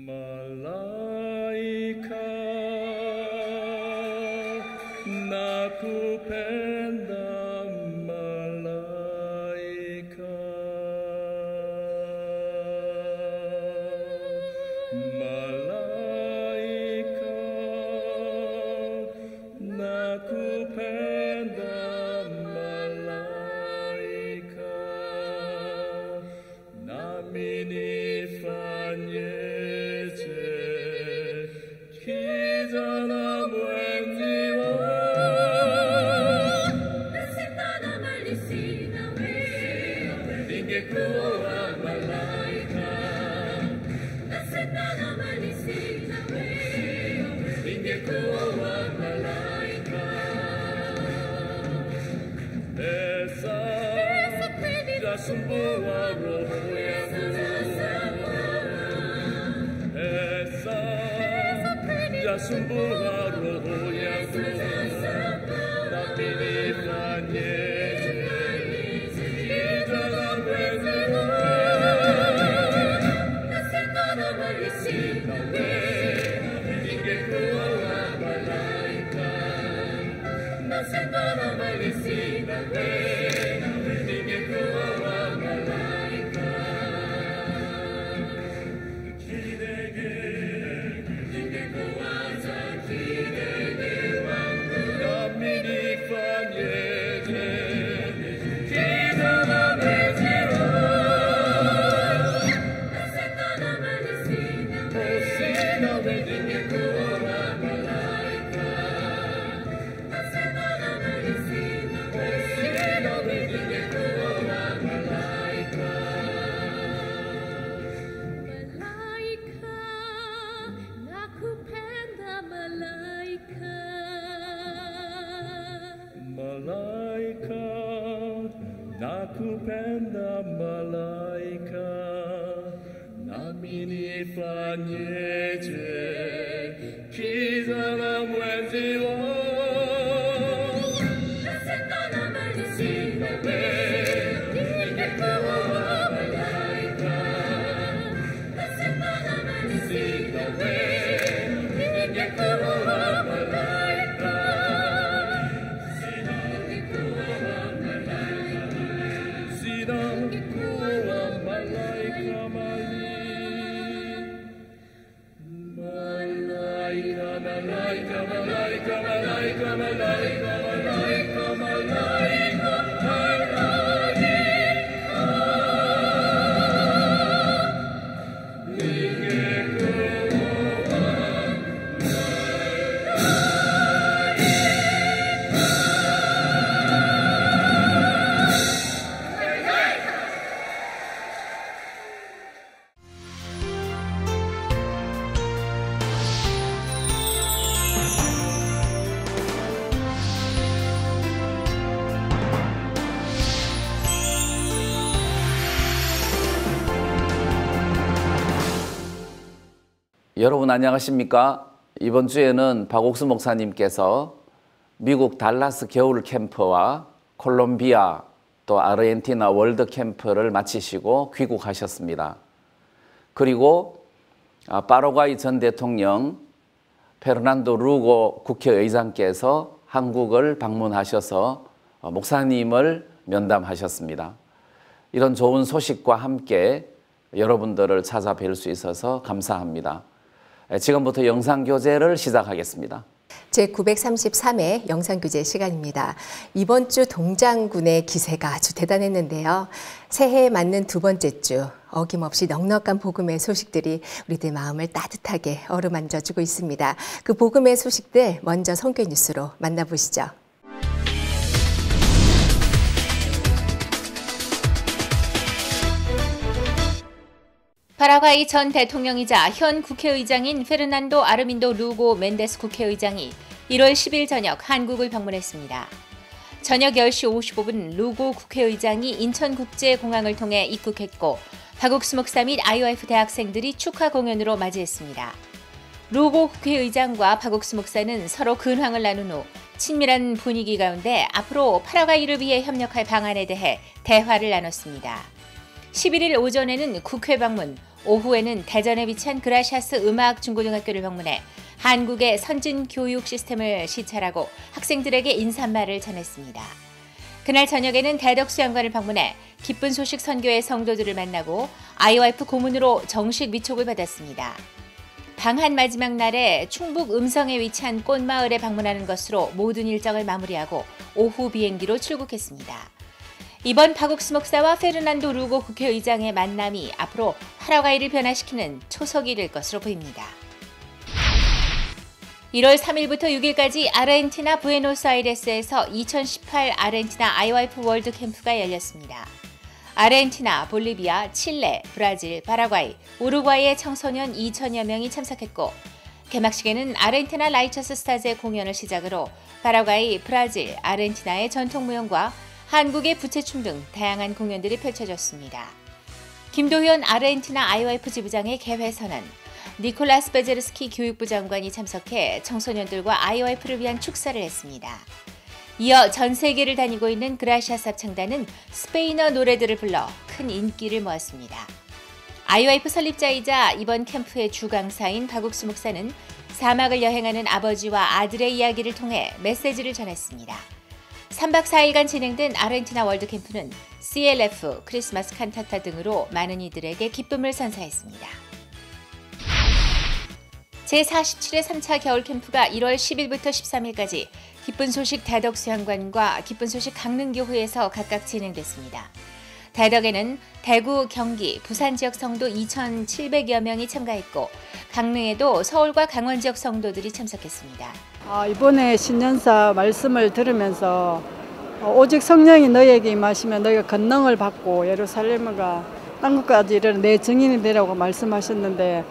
Malaika nakupenda malaika, malaika nakupenda malaika, nami nifanyeje kijana mwenziwa. Ningekuwa malaika, ningekuwa malaika. Esa yasumbua roho yangu, esa yasumbua roho yangu, nami nifanyeje kijana mwenziwa. Malaika nakupenda malaika, nami nifanyeje kijana mwenziwa. 여러분 안녕하십니까? 이번 주에는 박옥수 목사님께서 미국 달라스 겨울 캠프와 콜롬비아 또 아르헨티나 월드 캠프를 마치시고 귀국하셨습니다. 그리고 파라과이 전 대통령 페르난도 루고 국회의장께서 한국을 방문하셔서 목사님을 면담하셨습니다. 이런 좋은 소식과 함께 여러분들을 찾아뵐 수 있어서 감사합니다. 지금부터 영상교재를 시작하겠습니다. 제933회 영상교재 시간입니다. 이번 주 동장군의 기세가 아주 대단했는데요. 새해에 맞는 두 번째 주 어김없이 넉넉한 복음의 소식들이 우리들 마음을 따뜻하게 어루만져주고 있습니다. 그 복음의 소식들 먼저 선교 뉴스로 만나보시죠. 파라과이 전 대통령이자 현 국회의장인 페르난도 아르민도 루고 멘데스 국회의장이 1월 10일 저녁 한국을 방문했습니다. 저녁 10시 55분 루고 국회의장이 인천국제공항을 통해 입국했고 박옥수 목사 및 IOF 대학생들이 축하 공연으로 맞이했습니다. 루고 국회의장과 박옥수 목사는 서로 근황을 나눈 후 친밀한 분위기 가운데 앞으로 파라과이를 위해 협력할 방안에 대해 대화를 나눴습니다. 11일 오전에는 국회 방문, 오후에는 대전에 위치한 그라시아스 음악중고등학교를 방문해 한국의 선진 교육 시스템을 시찰하고 학생들에게 인사말을 전했습니다. 그날 저녁에는 대덕수양관을 방문해 기쁜 소식 선교의 성도들을 만나고 IOF 고문으로 정식 위촉을 받았습니다. 방한 마지막 날에 충북 음성에 위치한 꽃마을에 방문하는 것으로 모든 일정을 마무리하고 오후 비행기로 출국했습니다. 이번 박옥수 목사와 페르난도 루고 국회의장의 만남이 앞으로 파라과이를 변화시키는 초석이 될 것으로 보입니다. 1월 3일부터 6일까지 아르헨티나 부에노스아이레스에서 2018 아르헨티나 IOF 월드 캠프가 열렸습니다. 아르헨티나, 볼리비아, 칠레, 브라질, 파라과이, 우루과이의 청소년 2천여 명이 참석했고 개막식에는 아르헨티나 라이처스 스타즈의 공연을 시작으로 파라과이, 브라질, 아르헨티나의 전통무용과 한국의 부채춤 등 다양한 공연들이 펼쳐졌습니다. 김도현 아르헨티나 IOF 지부장의 개회 선언, 니콜라스 베제르스키 교육부 장관이 참석해 청소년들과 IOF를 위한 축사를 했습니다. 이어 전 세계를 다니고 있는 그라시아스 합창단은 스페인어 노래들을 불러 큰 인기를 모았습니다. IOF 설립자이자 이번 캠프의 주강사인 박옥수 목사는 사막을 여행하는 아버지와 아들의 이야기를 통해 메시지를 전했습니다. 3박 4일간 진행된 아르헨티나 월드캠프는 CLF, 크리스마스 칸타타 등으로 많은 이들에게 기쁨을 선사했습니다. 제47회 3차 겨울캠프가 1월 10일부터 13일까지 기쁜 소식 대덕수양관과 기쁜 소식 강릉교회에서 각각 진행됐습니다. 대덕에는 대구, 경기, 부산 지역 성도 2,700여 명이 참가했고 강릉에도 서울과 강원 지역 성도들이 참석했습니다. 이번에 신년사 말씀을 들으면서 오직 성령이 너희에게 임하시면 너희가 권능을 받고 예루살렘과 땅끝까지 이르는 내 증인이 되라고 말씀하셨는데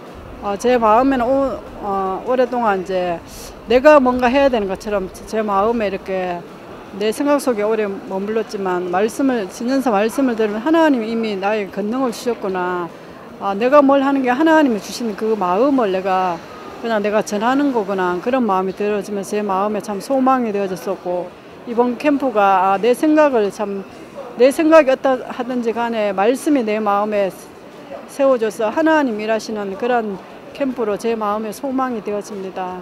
제 마음에는 오랫동안 이제 내가 뭔가 해야 되는 것처럼 제 마음에 이렇게 내 생각 속에 오래 머물렀지만 신년사 말씀을 들으면 하나님이 이미 나에게 권능을 주셨구나. 내가 뭘 하는 게 하나님이 주신 그 마음을 그냥 내가 전하는 거구나. 그런 마음이 들어지면서 제 마음에 참 소망이 되어졌었고 이번 캠프가 내 생각이 어떠 하든지 간에 말씀이 내 마음에 세워져서 하나님 일하시는 그런 캠프로 제 마음에 소망이 되어집니다.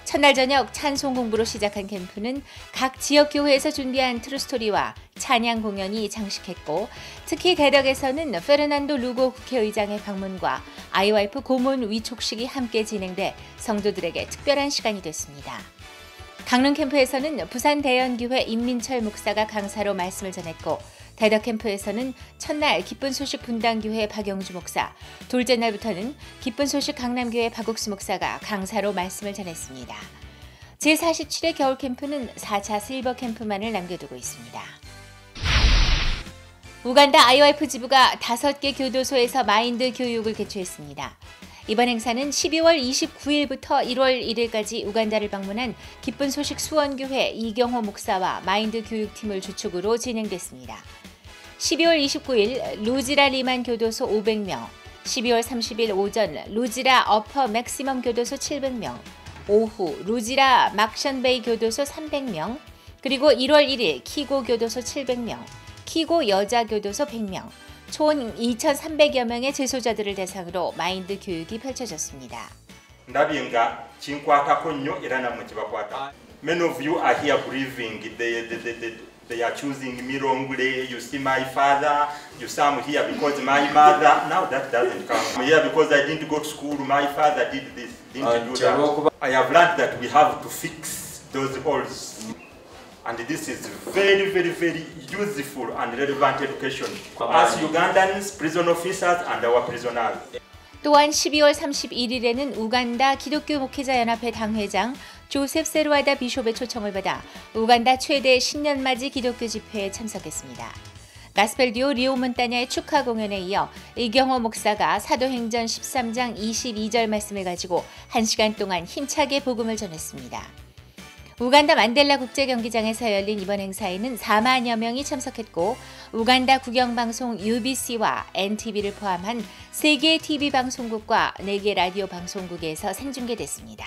첫날 저녁 찬송 공부로 시작한 캠프는 각 지역 교회에서 준비한 트루스토리와 찬양 공연이 장식했고 특히 대덕에서는 페르난도 루고 국회의장의 방문과 IOF 고문 위촉식이 함께 진행돼 성도들에게 특별한 시간이 됐습니다. 강릉 캠프에서는 부산 대연교회 임민철 목사가 강사로 말씀을 전했고 대덕 캠프에서는 첫날 기쁜 소식 분당교회 박영주 목사, 둘째 날부터는 기쁜 소식 강남교회 박옥수 목사가 강사로 말씀을 전했습니다. 제47회 겨울 캠프는 4차 실버 캠프만을 남겨두고 있습니다. 우간다 IOF 지부가 5개 교도소에서 마인드 교육을 개최했습니다. 이번 행사는 12월 29일부터 1월 1일까지 우간다를 방문한 기쁜 소식 수원교회 이경호 목사와 마인드 교육팀을 주축으로 진행됐습니다. 12월 29일 루지라 리만 교도소 500명, 12월 30일 오전 루지라 어퍼 맥시멈 교도소 700명, 오후 루지라 막션베이 교도소 300명, 그리고 1월 1일 키고 교도소 700명, 키고 여자 교도소 100명, 총 2,300여 명의 재소자들을 대상으로 마인드 교육이 펼쳐졌습니다. Ndabinga chinkwatako nnyo era namwe kibakwata. Many of you are here grieving. They are choosing Mirongule. You see my father. You some here because my mother. Now that doesn't come. I'm here because I didn't go to school. My father did this. Didn't do that. I have learned that we have to fix those holes. And this is very, very, very useful and relevant education for us Ugandans, prison officers and our prisoners. 또한 12월 31일에는 우간다 기독교 목회자 연합회 당회장 조셉 세루아다 비숍의 초청을 받아 우간다 최대 신년맞이 기독교 집회에 참석했습니다. 가스펠 듀오 리오 몬타냐의 축하 공연에 이어 이경호 목사가 사도행전 13장 22절 말씀을 가지고 1시간 동안 힘차게 복음을 전했습니다. 우간다 만델라 국제경기장에서 열린 이번 행사에는 4만여 명이 참석했고 우간다 국영방송 UBC와 NTV를 포함한 3개의 TV 방송국과 4개 라디오 방송국에서 생중계됐습니다.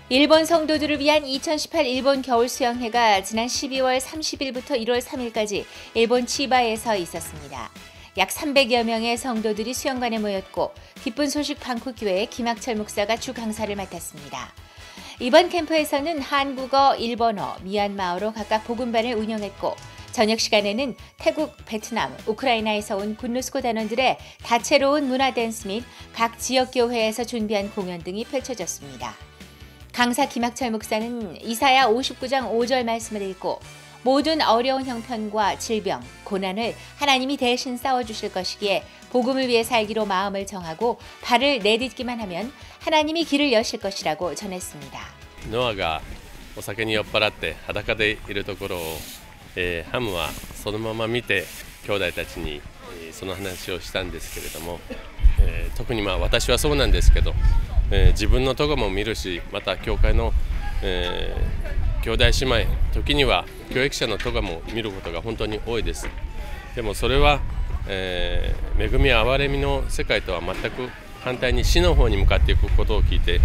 일본 성도들을 위한 2018 일본 겨울 수영회가 지난 12월 30일부터 1월 3일까지 일본 치바에서 있었습니다. 약 300여 명의 성도들이 수영관에 모였고 기쁜 소식 방콕교회 김학철 목사가 주 강사를 맡았습니다. 이번 캠프에서는 한국어, 일본어, 미얀마어로 각각 복음반을 운영했고 저녁 시간에는 태국, 베트남, 우크라이나에서 온 군루스코 단원들의 다채로운 문화 댄스 및 각 지역 교회에서 준비한 공연 등이 펼쳐졌습니다. 강사 김학철 목사는 이사야 59장 5절 말씀을 읽고 모든 어려운 형편과 질병, 고난을 하나님이 대신 싸워주실 것이기에 복음을 위해 살기로 마음을 정하고 발을 내딛기만 하면 하나님이 길을 여실 것이라고 전했습니다. 노아가 お酒に酔っ払って裸でいるところをハムはそのまま見て兄弟たちにその話をしたんですけれども、特に私はそうなんですけど、自分のとこも見るし、また教会の、兄弟姉妹、時には教育者のとこも見ることが本当に多いです。でもそれは、恵み憐れみの世界とは全く反対に死の方に向かっていくことを聞いて、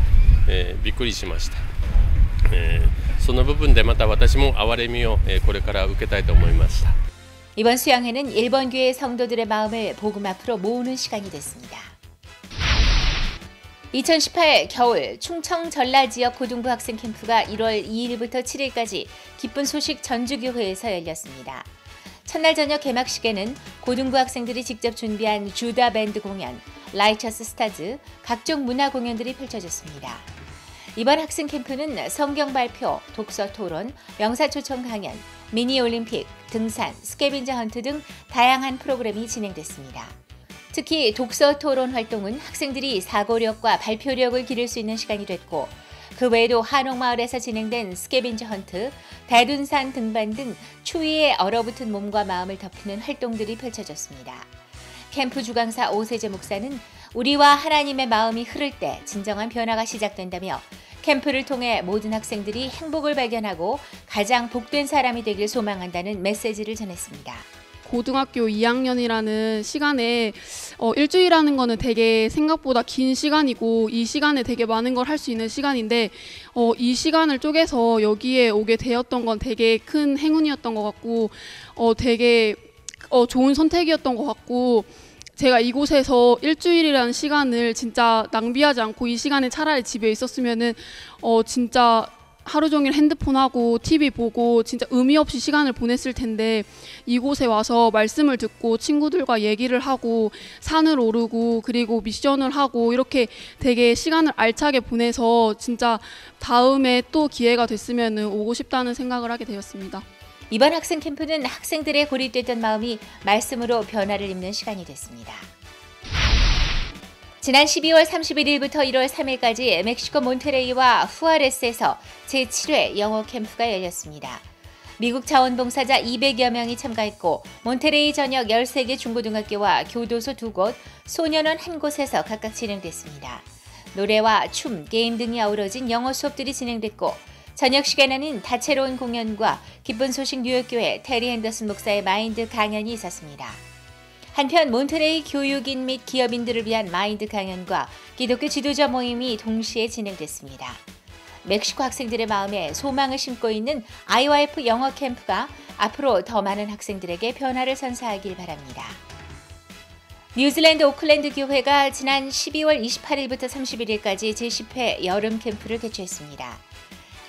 びっくりしました。その部分でまた私も憐れみをこれから受けたいと思いました。 이번 수양회는 일본 교회 성도들의 마음을 복음 앞으로 모으는 시간이 됐습니다. 2018 겨울 충청 전라 지역 고등부 학생 캠프가 1월 2일부터 7일까지 기쁜 소식 전주교회에서 열렸습니다. 첫날 저녁 개막식에는 고등부 학생들이 직접 준비한 주다 밴드 공연, 라이처스 스타즈, 각종 문화 공연들이 펼쳐졌습니다. 이번 학생 캠프는 성경 발표, 독서 토론, 명사 초청 강연, 미니 올림픽, 등산, 스캐빈저 헌트 등 다양한 프로그램이 진행됐습니다. 특히 독서 토론 활동은 학생들이 사고력과 발표력을 기를 수 있는 시간이 됐고 그 외에도 한옥마을에서 진행된 스캐빈저 헌트, 대둔산 등반 등 추위에 얼어붙은 몸과 마음을 덮이는 활동들이 펼쳐졌습니다. 캠프 주강사 오세재 목사는 우리와 하나님의 마음이 흐를 때 진정한 변화가 시작된다며 캠프를 통해 모든 학생들이 행복을 발견하고 가장 복된 사람이 되길 소망한다는 메시지를 전했습니다. 고등학교 2학년이라는 시간에 일주일이라는 거는 되게 생각보다 긴 시간이고 이 시간에 되게 많은 걸 할 수 있는 시간인데 이 시간을 쪼개서 여기에 오게 되었던 건 되게 큰 행운이었던 것 같고 되게 좋은 선택이었던 것 같고 제가 이곳에서 일주일이라는 시간을 진짜 낭비하지 않고 이 시간에 차라리 집에 있었으면은 진짜 하루 종일 핸드폰하고 TV 보고 진짜 의미 없이 시간을 보냈을 텐데 이곳에 와서 말씀을 듣고 친구들과 얘기를 하고 산을 오르고 그리고 미션을 하고 이렇게 되게 시간을 알차게 보내서 진짜 다음에 또 기회가 됐으면 오고 싶다는 생각을 하게 되었습니다. 이번 학생 캠프는 학생들의 고립됐던 마음이 말씀으로 변화를 입는 시간이 됐습니다. 지난 12월 31일부터 1월 3일까지 멕시코 몬테레이와 후아레스에서 제7회 영어 캠프가 열렸습니다. 미국 자원봉사자 200여 명이 참가했고 몬테레이 전역 13개 중고등학교와 교도소 2곳, 소년원 1곳에서 각각 진행됐습니다. 노래와 춤, 게임 등이 어우러진 영어 수업들이 진행됐고 저녁 시간에는 다채로운 공연과 기쁜 소식 뉴욕교회 테리 핸더슨 목사의 마인드 강연이 있었습니다. 한편 몬테레이 교육인 및 기업인들을 위한 마인드 강연과 기독교 지도자 모임이 동시에 진행됐습니다. 멕시코 학생들의 마음에 소망을 심고 있는 IYF 영어 캠프가 앞으로 더 많은 학생들에게 변화를 선사하길 바랍니다. 뉴질랜드 오클랜드 교회가 지난 12월 28일부터 31일까지 제10회 여름 캠프를 개최했습니다.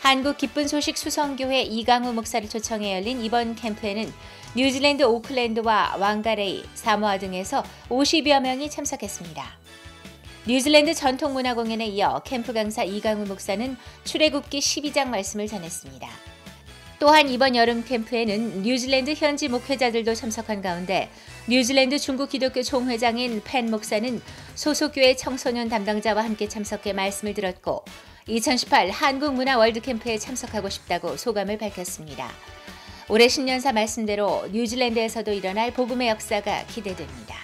한국 기쁜 소식 수성교회 이강우 목사를 초청해 열린 이번 캠프에는 뉴질랜드 오클랜드와 왕가레이, 사모아 등에서 50여 명이 참석했습니다. 뉴질랜드 전통문화 공연에 이어 캠프 강사 이강우 목사는 출애굽기 12장 말씀을 전했습니다. 또한 이번 여름 캠프에는 뉴질랜드 현지 목회자들도 참석한 가운데 뉴질랜드 중국 기독교 총회장인 펜 목사는 소속교회 청소년 담당자와 함께 참석해 말씀을 들었고 2018 한국문화 월드캠프에 참석하고 싶다고 소감을 밝혔습니다. 올해 신년사 말씀대로 뉴질랜드에서도 일어날 복음의 역사가 기대됩니다.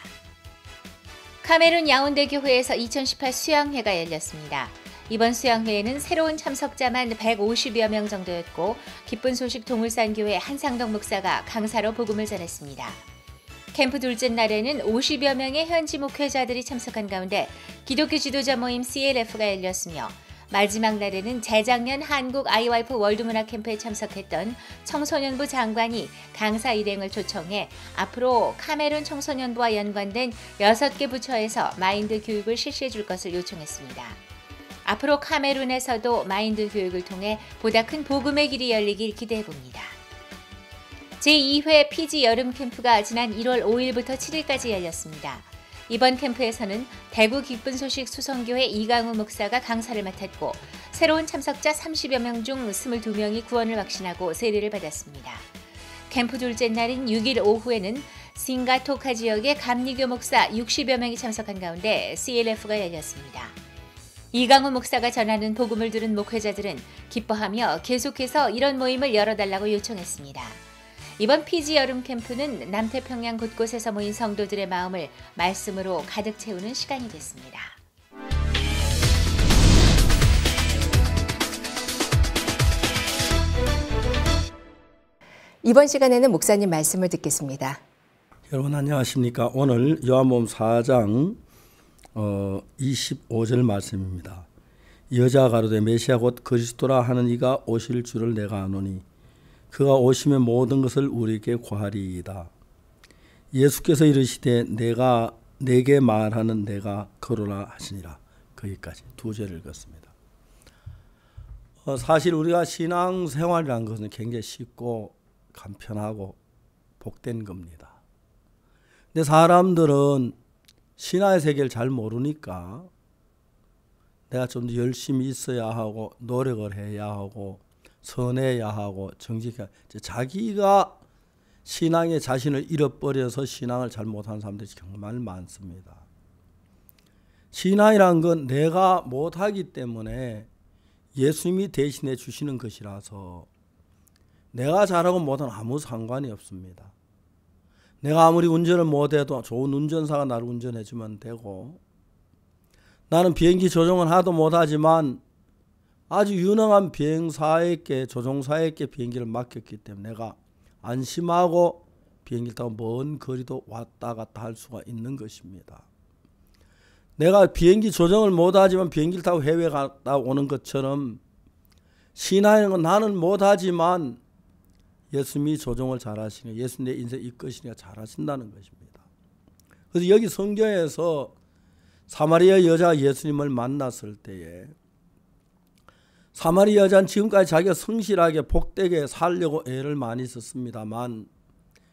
카메룬 야운데 교회에서 2018 수양회가 열렸습니다. 이번 수양회에는 새로운 참석자만 150여 명 정도였고 기쁜 소식 동울산교회 한상덕 목사가 강사로 복음을 전했습니다. 캠프 둘째 날에는 50여 명의 현지 목회자들이 참석한 가운데 기독교 지도자 모임 CLF가 열렸으며 마지막 날에는 재작년 한국 아이와이프 월드문화 캠프에 참석했던 청소년부 장관이 강사 일행을 초청해 앞으로 카메룬 청소년부와 연관된 6개 부처에서 마인드 교육을 실시해 줄 것을 요청했습니다. 앞으로 카메룬에서도 마인드 교육을 통해 보다 큰 복음의 길이 열리길 기대해 봅니다. 제2회 피지 여름 캠프가 지난 1월 5일부터 7일까지 열렸습니다. 이번 캠프에서는 대구 기쁜 소식 수성교회 이강우 목사가 강사를 맡았고 새로운 참석자 30여 명 중 22명이 구원을 확신하고 세례를 받았습니다. 캠프 둘째 날인 6일 오후에는 싱가토카 지역의 감리교 목사 60여 명이 참석한 가운데 CLF가 열렸습니다. 이강우 목사가 전하는 복음을 들은 목회자들은 기뻐하며 계속해서 이런 모임을 열어달라고 요청했습니다. 이번 피지 여름 캠프는 남태평양 곳곳에서 모인 성도들의 마음을 말씀으로 가득 채우는 시간이 됐습니다. 이번 시간에는 목사님 말씀을 듣겠습니다. 여러분 안녕하십니까? 오늘 요한복음 4장 25절 말씀입니다. 여자가 가로되 메시아 곧 그리스도라 하는 이가 오실 줄을 내가 아노니 그가 오시면 모든 것을 우리에게 고하리이다. 예수께서 이르시되 내게 말하는 내가 그러라 하시니라. 거기까지 2절을 읽었습니다. 사실 우리가 신앙생활이라는 것은 굉장히 쉽고 간편하고 복된 겁니다. 근데 사람들은 신화의 세계를 잘 모르니까 내가 좀 더 열심히 있어야 하고 노력을 해야 하고 선해야 하고 정직해야 자기가 신앙에 자신을 잃어버려서 신앙을 잘 못하는 사람들이 정말 많습니다. 신앙이란 건 내가 못하기 때문에 예수님이 대신해 주시는 것이라서 내가 잘하고 못하면 아무 상관이 없습니다. 내가 아무리 운전을 못해도 좋은 운전사가 나를 운전해 주면 되고 나는 비행기 조종은 하도 못하지만 아주 유능한 비행사에게 조종사에게 비행기를 맡겼기 때문에 내가 안심하고 비행기를 타고 먼 거리도 왔다 갔다 할 수가 있는 것입니다. 내가 비행기 조종을 못하지만 비행기를 타고 해외 갔다 오는 것처럼 신앙은 나는 못하지만 예수님이 조종을 잘하시니 예수님 내 인생 이끄시니까 잘하신다는 것입니다. 그래서 여기 성경에서 사마리아 여자가 예수님을 만났을 때에 사마리아 여자는 지금까지 자기가 성실하게 복되게 살려고 애를 많이 썼습니다만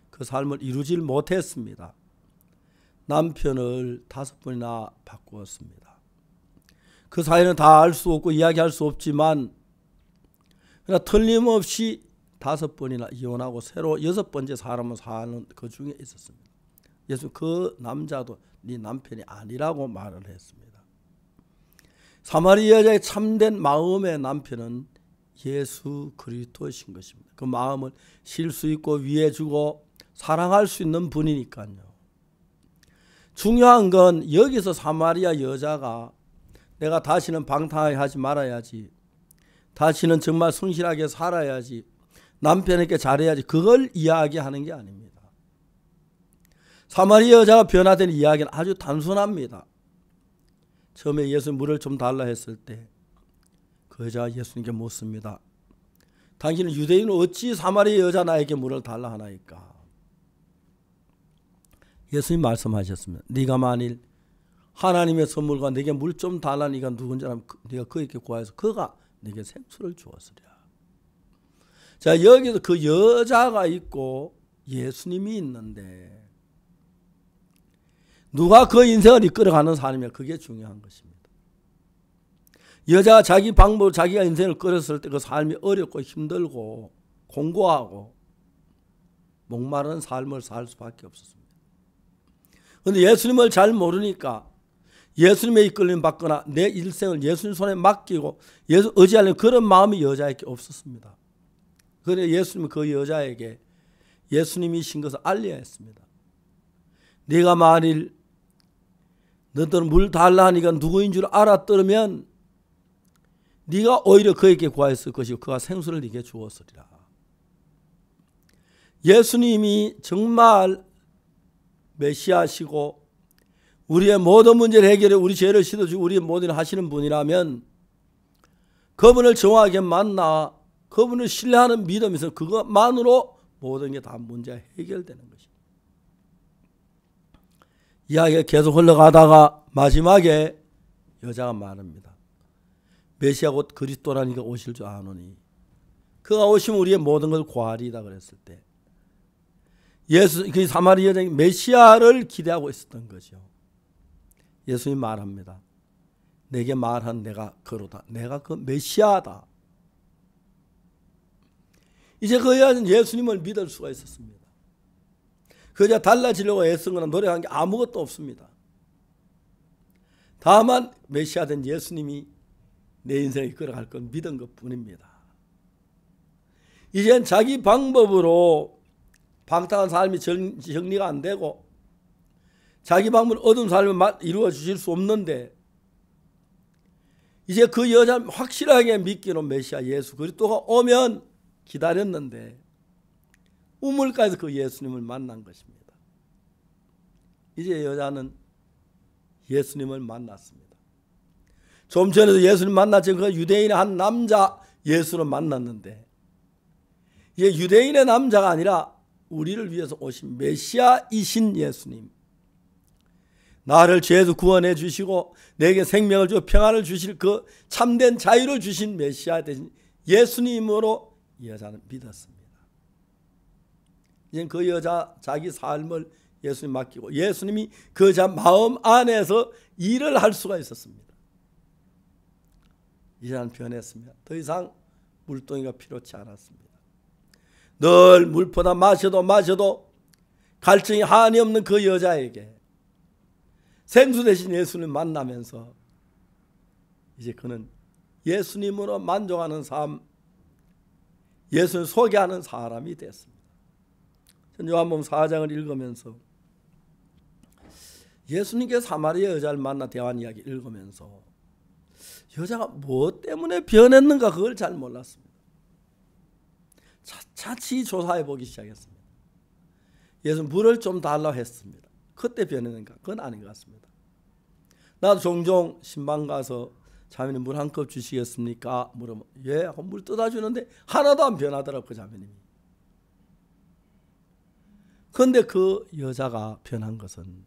그 삶을 이루질 못했습니다. 남편을 5번이나 바꾸었습니다. 그 사이는 다 알 수 없고 이야기할 수 없지만 그러나 틀림없이 5번이나 이혼하고 새로 6번째 사람을 사는 그 중에 있었습니다. 예수 그 남자도 네 남편이 아니라고 말을 했습니다. 사마리아 여자의 참된 마음의 남편은 예수 그리스도이신 것입니다. 그 마음을 실 수 있고 위해주고 사랑할 수 있는 분이니까요. 중요한 건 여기서 사마리아 여자가 내가 다시는 방탕하게 하지 말아야지, 다시는 정말 성실하게 살아야지, 남편에게 잘해야지, 그걸 이야기하는 게 아닙니다. 사마리아 여자가 변화된 이야기는 아주 단순합니다. 처음에 예수 물을 좀 달라 했을 때 그 여자가 예수님께 묻습니다. 당신은 유대인은 어찌 사마리아 여자 나에게 물을 달라 하나이까? 예수님 말씀하셨습니다. 네가 만일 하나님의 선물과 네게 물 좀 달라 네가 누군지 알면 네가 그에게 구하여서 그가 네게 생수를 주었으리라. 자, 여기서 그 여자가 있고 예수님이 있는데 누가 그 인생을 이끌어가는 사람이냐, 그게 중요한 것입니다. 여자가 자기 방법으로 자기가 인생을 끌었을 때 그 삶이 어렵고 힘들고 공고하고 목마른 삶을 살 수밖에 없었습니다. 그런데 예수님을 잘 모르니까 예수님의 이끌림 받거나 내 일생을 예수님 손에 맡기고 예수 의지하려는 그런 마음이 여자에게 없었습니다. 그래서 예수님은 그 여자에게 예수님이신 것을 알려야 했습니다. 네가 만일 너들은 물 달라 하니까 누구인 줄 알았더면 네가 오히려 그에게 구하였을 것이고 그가 생수를 네게 주었으리라. 예수님이 정말 메시아시고 우리의 모든 문제를 해결해 우리 죄를 씻어주고 우리의 모든 일을 하시는 분이라면 그분을 정확하게 만나 그분을 신뢰하는 믿음이 있어 그것만으로 모든 게 다 문제가 해결되는 것입니다. 이야기가 계속 흘러가다가 마지막에 여자가 말합니다. 메시아 곧 그리스도라니까 오실 줄 아노니 그가 오시면 우리의 모든 걸 구하리이다 그랬을 때 예수 그 사마리 여자가 메시아를 기대하고 있었던 거죠. 예수님 말합니다. 내게 말한 내가 그로다. 내가 그 메시아다. 이제 그 여자는 예수님을 믿을 수가 있었습니다. 그 여자 달라지려고 애쓴 거나 노력한 게 아무것도 없습니다. 다만 메시아 된 예수님이 내 인생을 이끌어갈 걸 믿은 것뿐입니다. 이젠 자기 방법으로 방탕한 삶이 정리가 안 되고 자기 방법으로 얻은 삶을 이루어 주실 수 없는데 이제 그 여자는 확실하게 믿기로 메시아 예수 그리스도가 오면 기다렸는데 우물가에서 그 예수님을 만난 것입니다. 이제 여자는 예수님을 만났습니다. 좀 전에도 예수님 만났죠. 그 유대인의 한 남자 예수를 만났는데 이제 유대인의 남자가 아니라 우리를 위해서 오신 메시아이신 예수님, 나를 죄에서 구원해 주시고 내게 생명을 주고 평안을 주실 그 참된 자유를 주신 메시아 되신 예수님으로 여자는 믿었습니다. 이제 그 여자 자기 삶을 예수님 맡기고 예수님이 그 여자 마음 안에서 일을 할 수가 있었습니다. 이제는 변했습니다. 더 이상 물동이가 필요치 않았습니다. 늘 물보다 마셔도 갈증이 한이 없는 그 여자에게 생수 대신 예수님 만나면서 이제 그는 예수님으로 만족하는 삶, 예수를 소개하는 사람이 됐습니다. 요한복음 4장을 읽으면서 예수님께서 사마리아 여자를 만나 대화한 이야기 읽으면서 여자가 무엇 때문에 변했는가 그걸 잘 몰랐습니다. 차츰 조사해 보기 시작했습니다. 예수 물을 좀 달라고 했습니다. 그때 변했는가? 그건 아닌 것 같습니다. 나도 종종 신방 가서 자매님 물 한 컵 주시겠습니까? 물으면 예, 물 떠다 주는데 하나도 안 변하더라고요. 그 자매님이. 그런데 그 여자가 변한 것은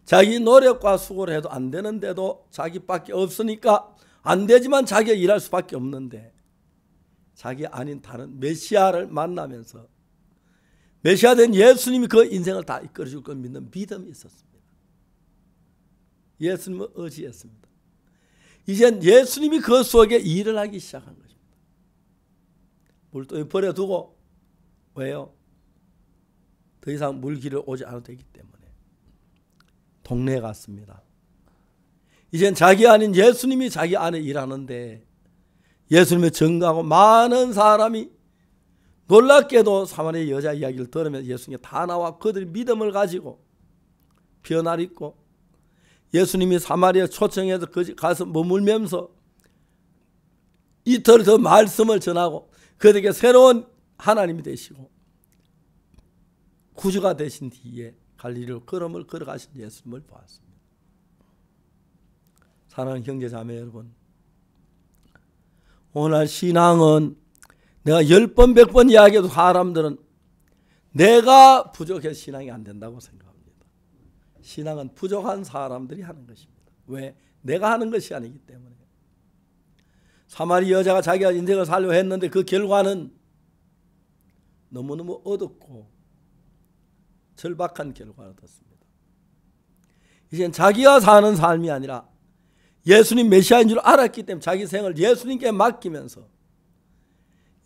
자기 노력과 수고를 해도 안 되는데도 자기밖에 없으니까 안 되지만 자기가 일할 수밖에 없는데 자기 아닌 다른 메시아를 만나면서 메시아 된 예수님이 그 인생을 다 이끌어줄 걸 믿는 믿음이 있었습니다. 예수님을 의지했습니다. 이젠 예수님이 그 속에 일을 하기 시작한 것입니다. 물동이 버려두고 왜요? 더 이상 물길을 오지 않아도 되기 때문에 동네에 갔습니다. 이젠 자기 아닌 예수님이 자기 안에 일하는데 예수님의 증거하고 많은 사람이 놀랍게도 사마리아 여자 이야기를 들으면 예수님이 다 나와 그들이 믿음을 가지고 변화를 입고 예수님이 사마리아 초청해서 가서 머물면서 이틀 더 말씀을 전하고 그들에게 새로운 하나님이 되시고 구주가 되신 뒤에 갈릴리로 걸음을 걸어가신 예수님을 보았습니다. 사랑하는 형제자매 여러분, 오늘 신앙은 내가 10번 100번 이야기해도 사람들은 내가 부족해서 신앙이 안 된다고 생각합니다. 신앙은 부족한 사람들이 하는 것입니다. 왜? 내가 하는 것이 아니기 때문에. 사마리 여자가 자기가 인생을 살려고 했는데 그 결과는 너무너무 어둡고 절박한 결과를 얻었습니다. 이젠 자기가 사는 삶이 아니라 예수님 메시아인 줄 알았기 때문에 자기 생을 예수님께 맡기면서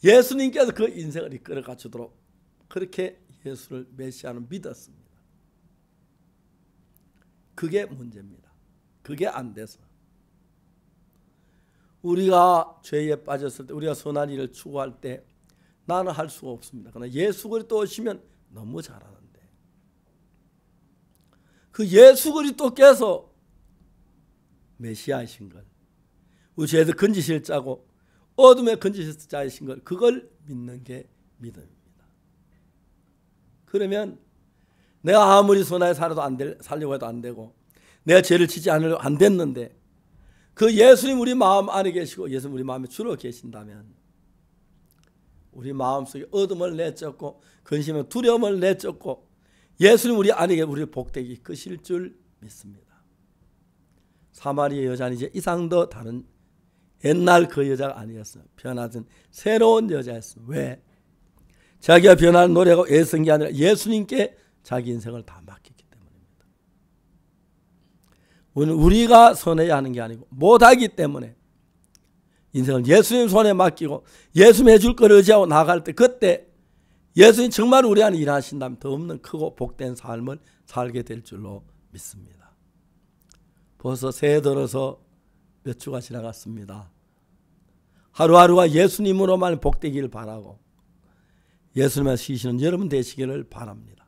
예수님께서 그 인생을 이끌어 가주도록 그렇게 예수를 메시아로 믿었습니다. 그게 문제입니다. 그게 안 돼서 우리가 죄에 빠졌을 때 우리가 선한 일을 추구할 때 나는 할 수가 없습니다. 그러나 예수 그리스도 오시면 너무 잘하는데 그 예수 그리스도께서 메시아이신 걸 우리 죄에서 건지실 자고 어둠에 건지실 자이신 걸 그걸 믿는 게 믿음입니다. 그러면 내가 아무리 선하게 살아도 살려고 해도 안 되고 내가 죄를 짓지 않으려고 안 됐는데 그 예수님 우리 마음 안에 계시고 예수님 우리 마음에 주로 계신다면 우리 마음속에 어둠을 내쫓고 근심과 두려움을 내쫓고 예수님 우리 안에 우리 복되기 끝일 줄 믿습니다. 사마리아 여자는 이제 이상 더 다른 옛날 그 여자가 아니었어요. 변화된 새로운 여자였어요. 왜? 자기가 변화를 노력하고 애쓴 게 아니라 예수님께 자기 인생을 다 맡겼기 때문입니다. 오늘 우리가 선해야 하는 게 아니고 못하기 때문에 인생을 예수님 손에 맡기고 예수님 해줄 걸 의지하고 나갈 때 그때 예수님 정말 우리 안에 일하신다면 더 없는 크고 복된 삶을 살게 될 줄로 믿습니다. 벌써 새해 들어서 몇 주가 지나갔습니다. 하루하루가 예수님으로만 복되기를 바라고 예수님의 쉬시는 여러분 되시기를 바랍니다.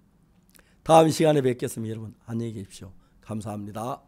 다음 시간에 뵙겠습니다. 여러분 안녕히 계십시오. 감사합니다.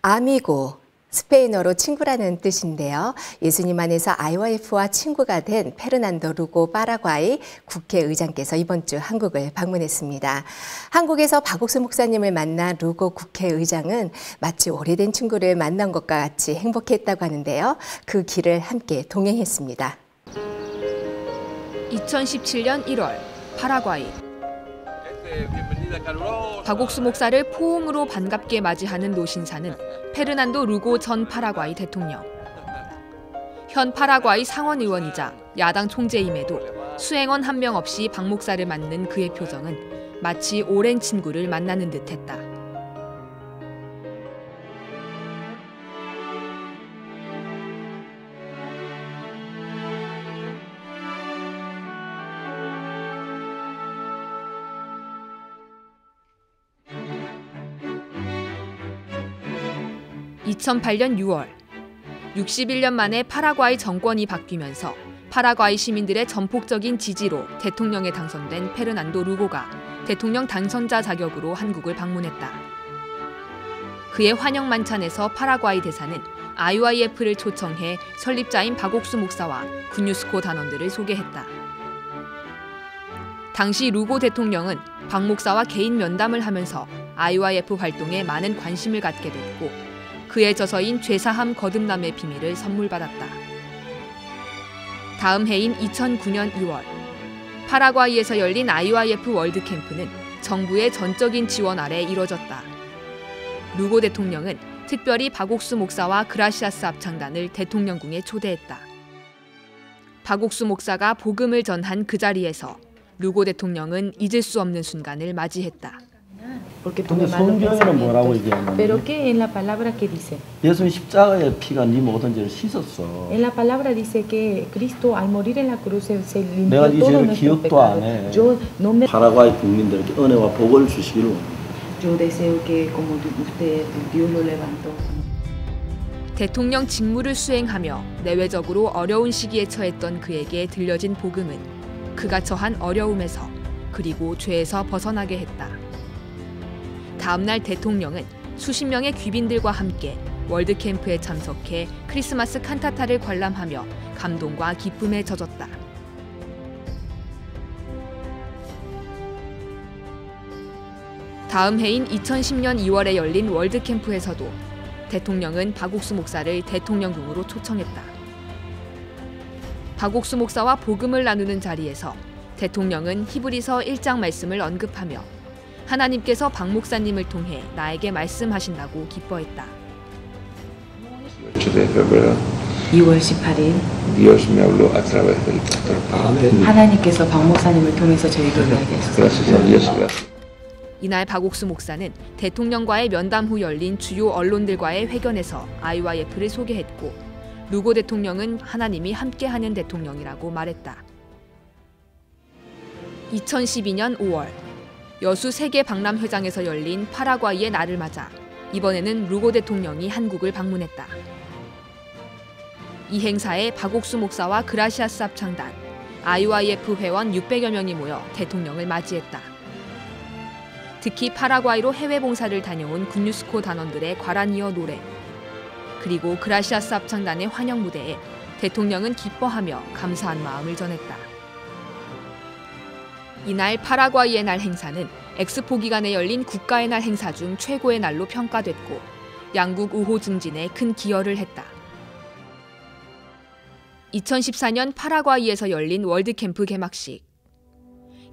아미고, 스페인어로 친구라는 뜻인데요. 예수님 안에서 IYF와 친구가 된 페르난도 루고 파라과이 국회의장께서 이번 주 한국을 방문했습니다. 한국에서 박옥수 목사님을 만난 루고 국회의장은 마치 오래된 친구를 만난 것과 같이 행복했다고 하는데요. 그 길을 함께 동행했습니다. 2017년 1월 파라과이. 박옥수 목사를 포옹으로 반갑게 맞이하는 노신사는 페르난도 루고 전 파라과이 대통령. 현 파라과이 상원의원이자 야당 총재임에도 수행원 한 명 없이 박 목사를 맞는 그의 표정은 마치 오랜 친구를 만나는 듯했다. (2008년 6월) 61년 만에 파라과이 정권이 바뀌면서 파라과이 시민들의 전폭적인 지지로 대통령에 당선된 페르난도 루고가 대통령 당선자 자격으로 한국을 방문했다. 그의 환영 만찬에서 파라과이 대사는 IYF를 초청해 설립자인 박옥수 목사와 군유스코 단원들을 소개했다. 당시 루고 대통령은 박 목사와 개인 면담을 하면서 IYF 활동에 많은 관심을 갖게 됐고 그의 저서인 죄사함 거듭남의 비밀을 선물받았다. 다음 해인 2009년 2월 파라과이에서 열린 IYF 월드캠프는 정부의 전적인 지원 아래 이뤄졌다. 루고 대통령은 특별히 박옥수 목사와 그라시아스 합창단을 대통령궁에 초대했다. 박옥수 목사가 복음을 전한 그 자리에서 루고 대통령은 잊을 수 없는 순간을 맞이했다. 근데 성경에는 뭐라고 얘기하냐면 Pero que en la palabra que dice. 예수님 십자가의 피가 네 모든 죄를 씻었어. En la palabra dice que Cristo al morir en la cruz se 내가 limpió 이 todo 죄를 nuestro 기억도 안 pecado. 해. Yo no me 파라과이 국민들에게 은혜와 복을 주시기를 원합니다. Yo deseo que como usted Dios lo levantó. 대통령 직무를 수행하며 내외적으로 어려운 시기에 처했던 그에게 들려진 복음은 그가 처한 어려움에서 그리고 죄에서 벗어나게 했다. 다음 날 대통령은 수십 명의 귀빈들과 함께 월드캠프에 참석해 크리스마스 칸타타를 관람하며 감동과 기쁨에 젖었다. 다음 해인 2010년 2월에 열린 월드캠프에서도 대통령은 박옥수 목사를 대통령궁으로 초청했다. 박옥수 목사와 복음을 나누는 자리에서 대통령은 히브리서 1장 말씀을 언급하며 하나님께서 박 목사님을 통해 나에게 말씀하신다고 기뻐했다. 2월 18일 하나님께서 박 목사님을 통해서 저에게 이야기하셨습니다. 이날 박옥수 목사는 대통령과의 면담 후 열린 주요 언론들과의 회견에서 IYF를 소개했고 루고 대통령은 하나님이 함께하는 대통령이라고 말했다. 2012년 5월 여수 세계 박람회장에서 열린 파라과이의 날을 맞아 이번에는 루고 대통령이 한국을 방문했다. 이 행사에 박옥수 목사와 그라시아스 합창단, IYF 회원 600여 명이 모여 대통령을 맞이했다. 특히 파라과이로 해외 봉사를 다녀온 군유스코 단원들의 과란이어 노래, 그리고 그라시아스 합창단의 환영 무대에 대통령은 기뻐하며 감사한 마음을 전했다. 이날 파라과이의 날 행사는 엑스포 기간에 열린 국가의 날 행사 중 최고의 날로 평가됐고 양국 우호 증진에 큰 기여를 했다. 2014년 파라과이에서 열린 월드캠프 개막식.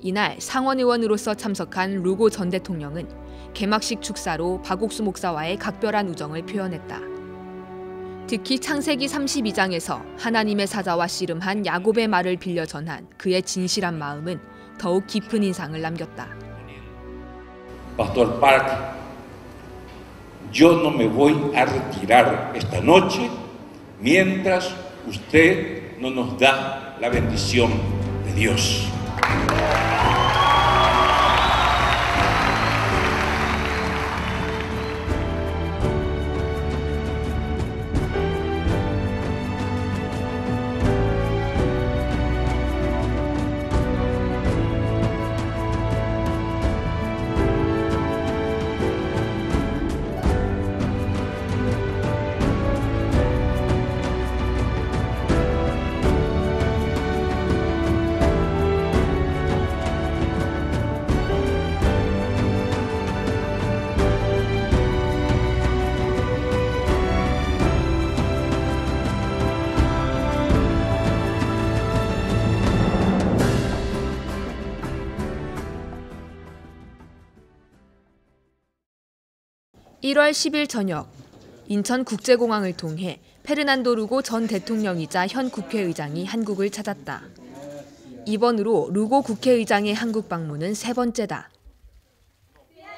이날 상원의원으로서 참석한 루고 전 대통령은 개막식 축사로 박옥수 목사와의 각별한 우정을 표현했다. 특히 창세기 32장에서 하나님의 사자와 씨름한 야곱의 말을 빌려 전한 그의 진실한 마음은 더욱 깊은 인상을 남겼다. Pastor Park, yo no me voy a retirar esta noche mientras usted no nos da la bendición de Dios. (1월 10일) 저녁 인천국제공항을 통해 페르난도 루고 전 대통령이자 현 국회의장이 한국을 찾았다. 이번으로 루고 국회의장의 한국 방문은 세 번째다.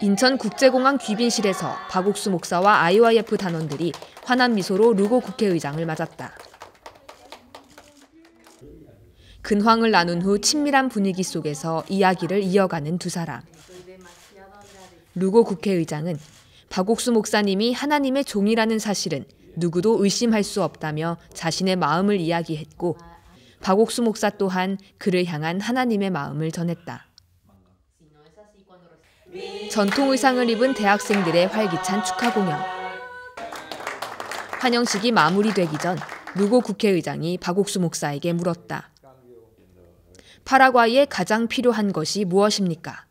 인천국제공항 귀빈실에서 박옥수 목사와 IYF 단원들이 환한 미소로 루고 국회의장을 맞았다. 근황을 나눈 후 친밀한 분위기 속에서 이야기를 이어가는 두 사람. 루고 국회의장은 박옥수 목사님이 하나님의 종이라는 사실은 누구도 의심할 수 없다며 자신의 마음을 이야기했고 박옥수 목사 또한 그를 향한 하나님의 마음을 전했다. 전통 의상을 입은 대학생들의 활기찬 축하 공연. 환영식이 마무리되기 전 루고 국회의장이 박옥수 목사에게 물었다. 파라과이에 가장 필요한 것이 무엇입니까?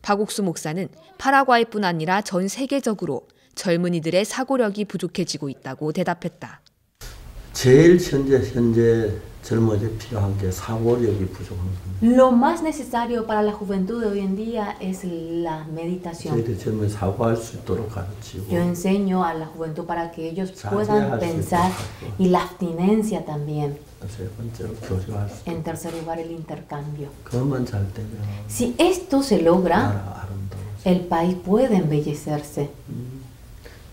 박옥수 목사는 파라과이뿐 아니라 전 세계적으로 젊은이들의 사고력이 부족해지고 있다고 대답했다. 제일 현재 젊은이들이 필요한 게 사고력이 부족한 겁니다. Lo más necesario para la juventud de hoy en día es la meditación. 저희들 젊은이 사고할 수 있도록 가르치고. Yo enseño a la juventud para que ellos puedan pensar y la abstinencia también. 세 번째로 교류할 수. En tercer lugar, el intercambio. 그것만 잘 되면. Si esto se logra, el país puede embellecerse.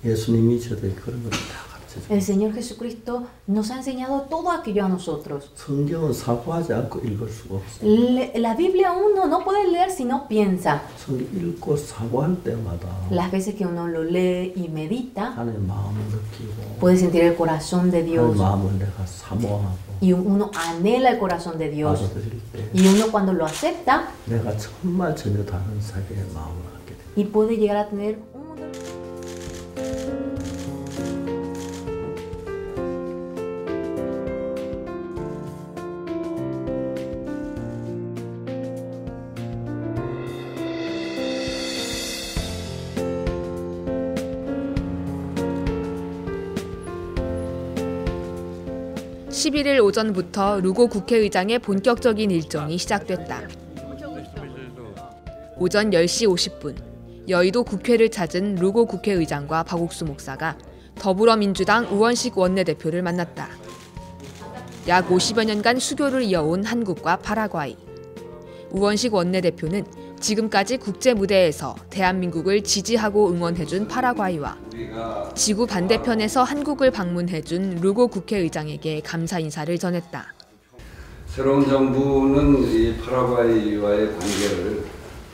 예수님이 저들 그런 걸 다. El Señor Jesucristo nos ha enseñado todo aquello a nosotros. 성경은 사고하지 않고 읽을 수가 없어요. La Biblia uno no puede leer si no piensa. 성경 읽고 사고할 때마다 Las veces que uno lo lee y medita, 하나님의 마음을 느끼고 puede sentir el corazón de Dios. 하나님의 마음을 내가 사모하고 Y uno anhela el corazón de Dios. Y uno cuando lo acepta, 내가 정말 전혀 다른 세계의 마음을 갖게 돼. Y puede llegar a tener un 11일 오전부터 루고 국회의장의 본격적인 일정이 시작됐다. 오전 10시 50분, 여의도 국회를 찾은 루고 국회의장과 박옥수 목사가 더불어민주당 우원식 원내대표를 만났다. 약 50여 년간 수교를 이어온 한국과 파라과이. 우원식 원내대표는 지금까지 국제무대에서 대한민국을 지지하고 응원해준 파라과이와 지구 반대편에서 한국을 방문해준 루고 국회의장에게 감사 인사를 전했다. 새로운 정부는 이 파라과이와의 관계를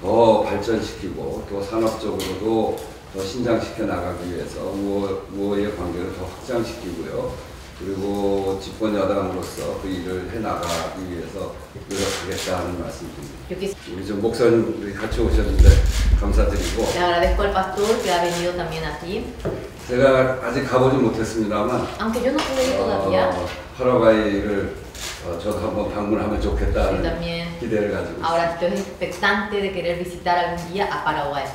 더 발전시키고 또 산업적으로도 더 신장시켜 나가기 위해서 우호의 관계를 더 확장시키고요. 그리고 집권 여당으로서 그 일을 해나가기 위해서 노력하겠다는 말씀드립니다. 우리 좀 목사님 같이 오셨는데 감사드리고. Le agradezco al pastor que ha venido también aquí. 제가 아직 가보지 못했습니다만. Aunque yo no pude ir todavía. 파라과이를 저도 한번 방문하면 좋겠다는 기대를 가지고 있습니다. Ahora estoy expectante de querer visitar algún día a Paraguay.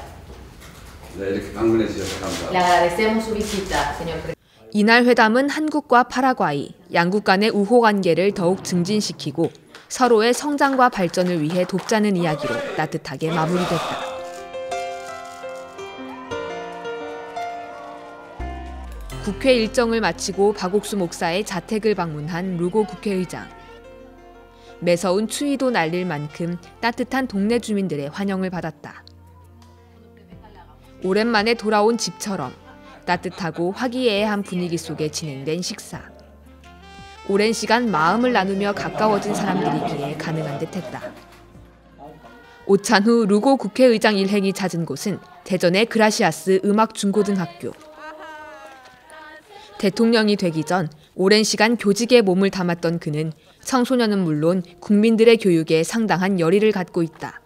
네, 이렇게 방문해 주셔서 감사합니다. Le agradecemos su visita, señor presidente. 이날 회담은 한국과 파라과이, 양국 간의 우호 관계를 더욱 증진시키고 서로의 성장과 발전을 위해 돕자는 이야기로 따뜻하게 마무리됐다. 국회 일정을 마치고 박옥수 목사의 자택을 방문한 루고 국회의장. 매서운 추위도 날릴 만큼 따뜻한 동네 주민들의 환영을 받았다. 오랜만에 돌아온 집처럼 따뜻하고 화기애애한 분위기 속에 진행된 식사. 오랜 시간 마음을 나누며 가까워진 사람들이기에 가능한 듯했다. 오찬 후 루고 국회의장 일행이 찾은 곳은 대전의 그라시아스 음악중고등학교. 대통령이 되기 전 오랜 시간 교직에 몸을 담았던 그는 청소년은 물론 국민들의 교육에 상당한 열의를 갖고 있다.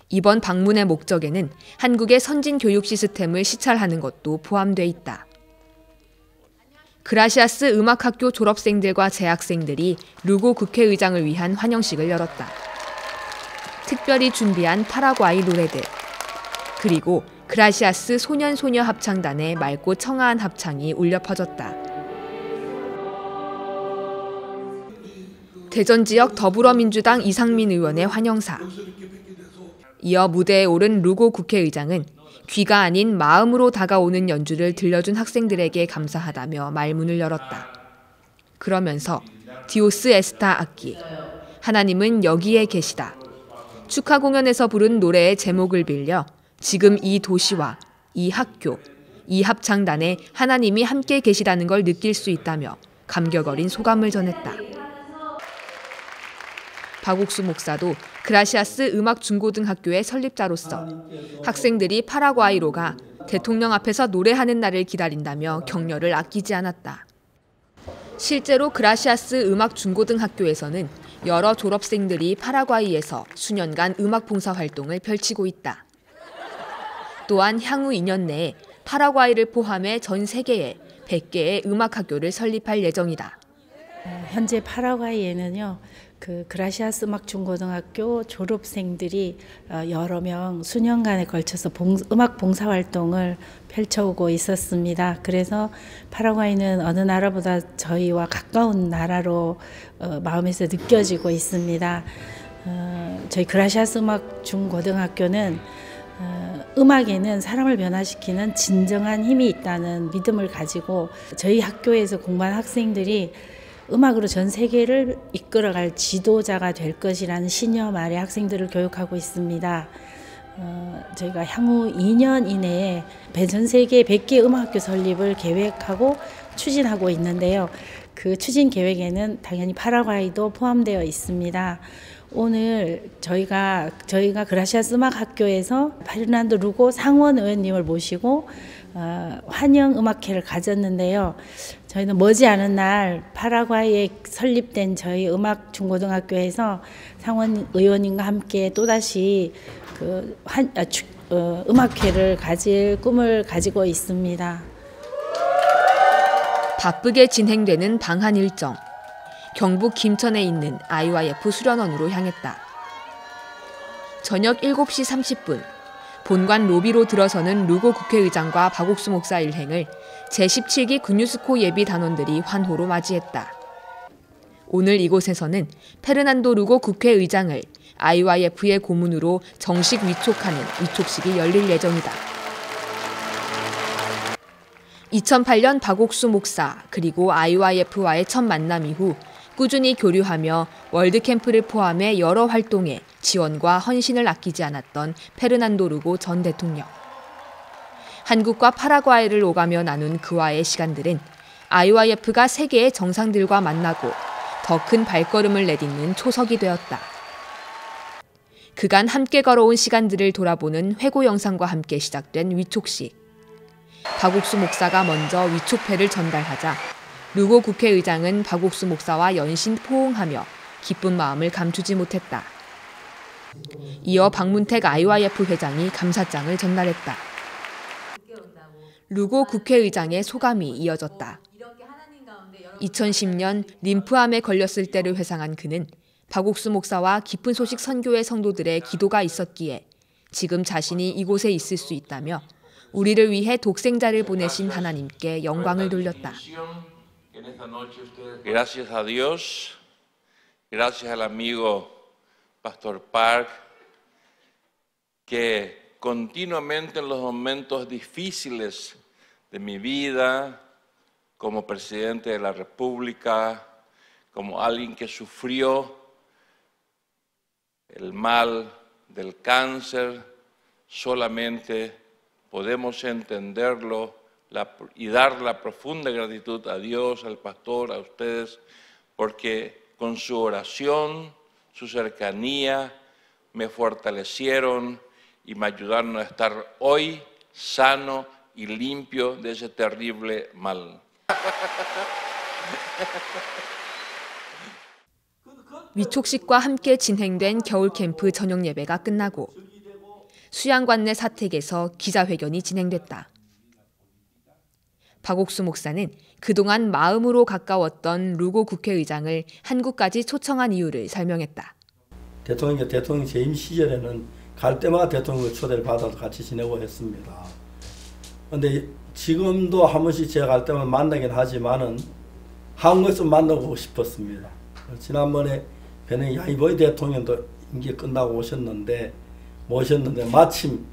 이번 방문의 목적에는 한국의 선진 교육 시스템을 시찰하는 것도 포함돼 있다. 그라시아스 음악학교 졸업생들과 재학생들이 루고 국회의장을 위한 환영식을 열었다. 특별히 준비한 파라과이 노래들, 그리고 그라시아스 소년소녀 합창단의 맑고 청아한 합창이 울려 퍼졌다. 대전 지역 더불어민주당 이상민 의원의 환영사. 이어 무대에 오른 루고 국회의장은 귀가 아닌 마음으로 다가오는 연주를 들려준 학생들에게 감사하다며 말문을 열었다. 그러면서 디오스 에스타 악기, 하나님은 여기에 계시다. 축하 공연에서 부른 노래의 제목을 빌려 지금 이 도시와 이 학교, 이 합창단에 하나님이 함께 계시다는 걸 느낄 수 있다며 감격 어린 소감을 전했다. 박옥수 목사도 그라시아스 음악중고등학교의 설립자로서 학생들이 파라과이로 가 대통령 앞에서 노래하는 날을 기다린다며 격려를 아끼지 않았다. 실제로 그라시아스 음악중고등학교에서는 여러 졸업생들이 파라과이에서 수년간 음악 봉사 활동을 펼치고 있다. 또한 향후 2년 내에 파라과이를 포함해 전 세계에 100개의 음악학교를 설립할 예정이다. 현재 파라과이에는요. 그 그라시아스 음악중고등학교 졸업생들이 여러 명 수년간에 걸쳐서 음악 봉사활동을 펼쳐오고 있었습니다. 그래서 파라과이는 어느 나라보다 저희와 가까운 나라로 마음에서 느껴지고 있습니다. 저희 그라시아스 음악중고등학교는 음악에는 사람을 변화시키는 진정한 힘이 있다는 믿음을 가지고 저희 학교에서 공부한 학생들이 음악으로 전 세계를 이끌어갈 지도자가 될 것이라는 신념 아래 학생들을 교육하고 있습니다. 저희가 향후 2년 이내에 전 세계 100개 음악학교 설립을 계획하고 추진하고 있는데요. 그 추진 계획에는 당연히 파라과이도 포함되어 있습니다. 오늘 저희가 그라시아스 음악학교에서 페르난도 루고 상원 의원님을 모시고 환영 음악회를 가졌는데요. 저희는 머지않은 날 파라과이에 설립된 저희 음악중고등학교에서 상원 의원님과 함께 또다시 음악회를 가질 꿈을 가지고 있습니다. 바쁘게 진행되는 방한 일정. 경북 김천에 있는 IYF 수련원으로 향했다. 저녁 7시 30분. 본관 로비로 들어서는 루고 국회의장과 박옥수 목사 일행을 제17기 군유스코 예비 단원들이 환호로 맞이했다. 오늘 이곳에서는 페르난도 루고 국회의장을 IYF의 고문으로 정식 위촉하는 위촉식이 열릴 예정이다. 2008년 박옥수 목사 그리고 IYF와의 첫 만남 이후 꾸준히 교류하며 월드캠프를 포함해 여러 활동에 지원과 헌신을 아끼지 않았던 페르난도 루고 전 대통령. 한국과 파라과이를 오가며 나눈 그와의 시간들은 IYF가 세계의 정상들과 만나고 더 큰 발걸음을 내딛는 초석이 되었다. 그간 함께 걸어온 시간들을 돌아보는 회고 영상과 함께 시작된 위촉식. 박옥수 목사가 먼저 위촉패를 전달하자 루고 국회의장은 박옥수 목사와 연신 포옹하며 기쁜 마음을 감추지 못했다. 이어 박문택 IYF 회장이 감사장을 전달했다. 루고 국회의장의 소감이 이어졌다. 2010년 림프암에 걸렸을 때를 회상한 그는 박옥수 목사와 깊은 소식 선교회 성도들의 기도가 있었기에 지금 자신이 이곳에 있을 수 있다며 우리를 위해 독생자를 보내신 하나님께 영광을 돌렸다. Gracias a Dios, gracias al amigo Pastor Park, que continuamente en los momentos difíciles de mi vida, como presidente de la República, como alguien que sufrió el mal del cáncer, solamente podemos entenderlo y dar la profunda gratitud a Dios, al pastor, a ustedes, porque con su oración, su cercanía, me fortalecieron y me ayudaron a estar hoy sano y limpio de ese terrible mal. 위촉식과 함께 진행된 겨울 캠프 저녁 예배가 끝나고 수양관 내 사택에서 기자회견이 진행됐다. 박옥수 목사는 그동안 마음으로 가까웠던 루고 국회의장을 한국까지 초청한 이유를 설명했다. 대통령 재임 시절에는 갈 때마다 대통령 초대를 받아서 같이 지내고 했습니다. 그런데 지금도 한 번씩 제가 갈 때마다 만나긴 하지만은 한국에서 만나고 싶었습니다. 지난번에 베네 야이보이 대통령도 임기 끝나고 모셨는데 마침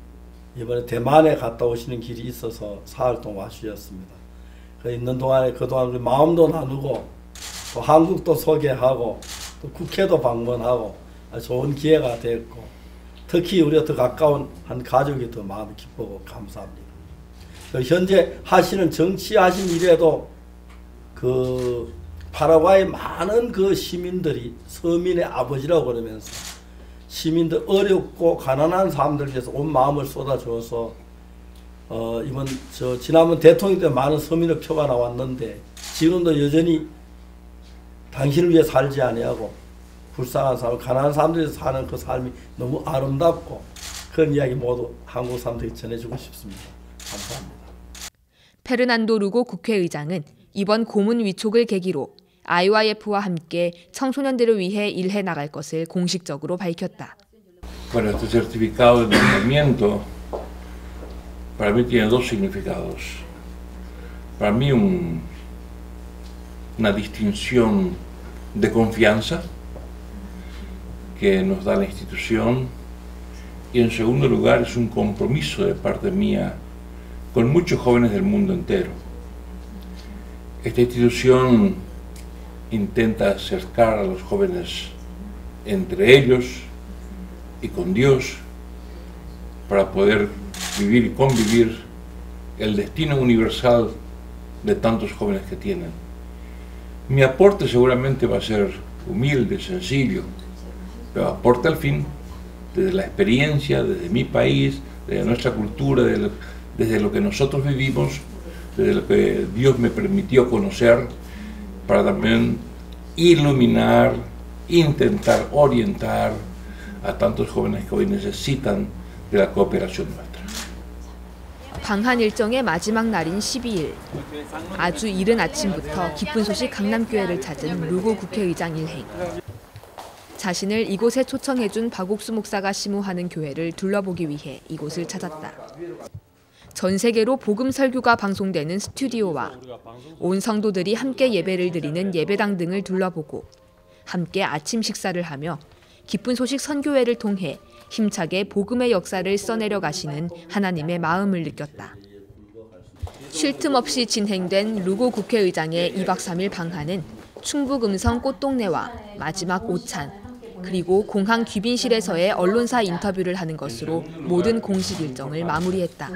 이번에 대만에 갔다 오시는 길이 있어서 사흘 동안 와주셨습니다. 있는 동안에 그동안 우리 마음도 나누고 또 한국도 소개하고 또 국회도 방문하고 좋은 기회가 됐고 특히 우리가 더 가까운 한 가족이 더 마음이 기쁘고 감사합니다. 현재 하시는 정치하신 일에도 그 파라과이 많은 그 시민들이 서민의 아버지라고 그러면서 시민들 어렵고 가난한 사람들 위해서 온 마음을 쏟아줘서 이번 지난번 대통령 때 많은 서민의 표가 나왔는데 지금도 여전히 당신을 위해 살지 아니하고 불쌍한 사람, 가난한 사람들이 사는 그 삶이 너무 아름답고 그런 이야기 모두 한국 사람들이 전해주고 싶습니다. 감사합니다. 페르난도 루고 국회의장은 이번 고문 위촉을 계기로 IYF와 함께 청소년들을 위해 일해 나갈 것을 공식적으로 밝혔다. Bueno, este certificado de nombramiento para mí tiene dos significados. Para mí una distinción de confianza que nos da la institución y en segundo lugar es un compromiso de parte mía con muchos jóvenes del mundo entero. Esta institución intenta acercar a los jóvenes entre ellos y con Dios para poder vivir y convivir el destino universal de tantos jóvenes que tienen. Mi aporte seguramente va a ser humilde, sencillo, pero aporte al fin desde la experiencia, desde mi país, desde nuestra cultura, desde lo que nosotros vivimos, desde lo que Dios me permitió conocer, para también iluminar, intentar orientar a tantos jóvenes que hoy necesitan de la cooperación nuestra. 방한 일정의 마지막 날인 12일, 아주 이른 아침부터 기쁜 소식 강남교회를 찾은 루고 국회의장 일행. 자신을 이곳에 초청해준 박옥수 목사가 심호하는 교회를 둘러보기 위해 이곳을 찾았다. 전 세계로 복음 설교가 방송되는 스튜디오와 온 성도들이 함께 예배를 드리는 예배당 등을 둘러보고 함께 아침 식사를 하며 기쁜 소식 선교회를 통해 힘차게 복음의 역사를 써내려 가시는 하나님의 마음을 느꼈다. 쉴 틈 없이 진행된 루고 국회의장의 2박 3일 방한은 충북 음성 꽃동네와 마지막 오찬, 그리고 공항 귀빈실에서의 언론사 인터뷰를 하는 것으로 모든 공식 일정을 마무리했다.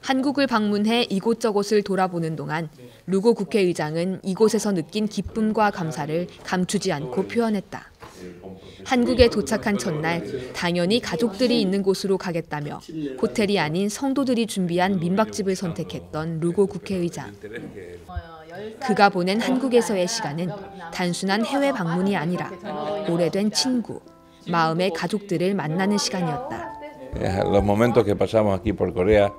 한국을 방문해 이곳저곳을 돌아보는 동안 루고 국회의장은 이곳에서 느낀 기쁨과 감사를 감추지 않고 표현했다. 한국에 도착한 첫날 당연히 가족들이 있는 곳으로 가겠다며 호텔이 아닌 성도들이 준비한 민박집을 선택했던 루고 국회의장. 그가 보낸 한국에서의 시간은 단순한 해외 방문이 아니라 오래된 친구, 마음의 가족들을 만나는 시간이었다. Los momentos que pasamos aquí por Corea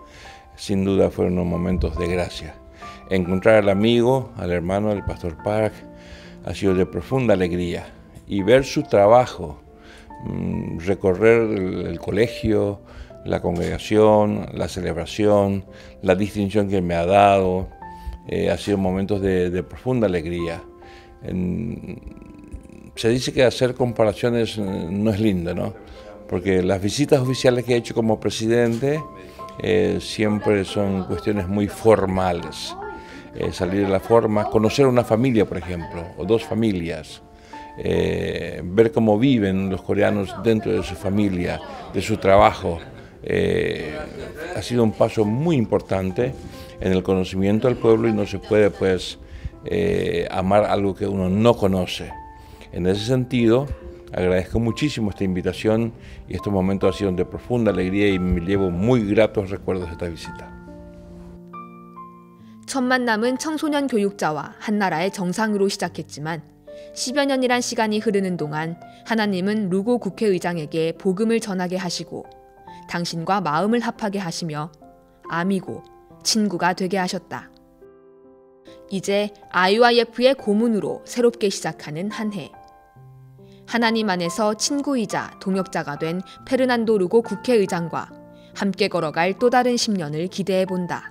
sin duda fueron unos momentos de gracia. Encontrar al amigo, al hermano del pastor Park, ha sido de profunda alegría. Y ver su trabajo, recorrer el colegio, la congregación, la celebración, la distinción que me ha dado, ha sido momentos de profunda alegría. Se dice que hacer comparaciones no es lindo, ¿no? Porque las visitas oficiales que he hecho como presidente siempre son cuestiones muy formales. Salir de la forma, conocer una familia, por ejemplo, o dos familias, ver cómo viven los coreanos dentro de su familia, de su trabajo, ha sido un paso muy importante en el conocimiento del pueblo y no se puede, pues, amar algo que uno no conoce. En ese sentido, agradezco muchísimo esta invitación y estos momentos han sido de profunda alegría y me llevo muy gratos recuerdos de esta visita. 첫 만남은 청소년 교육자와 한나라의 정상으로 시작했지만 10여 년이란 시간이 흐르는 동안 하나님은 루고 국회의장에게 복음을 전하게 하시고 당신과 마음을 합하게 하시며 아미고, 친구가 되게 하셨다. 이제 IYF의 고문으로 새롭게 시작하는 한 해. 하나님 안에서 친구이자 동역자가 된 페르난도 루고 국회의장과 함께 걸어갈 또 다른 10년을 기대해본다.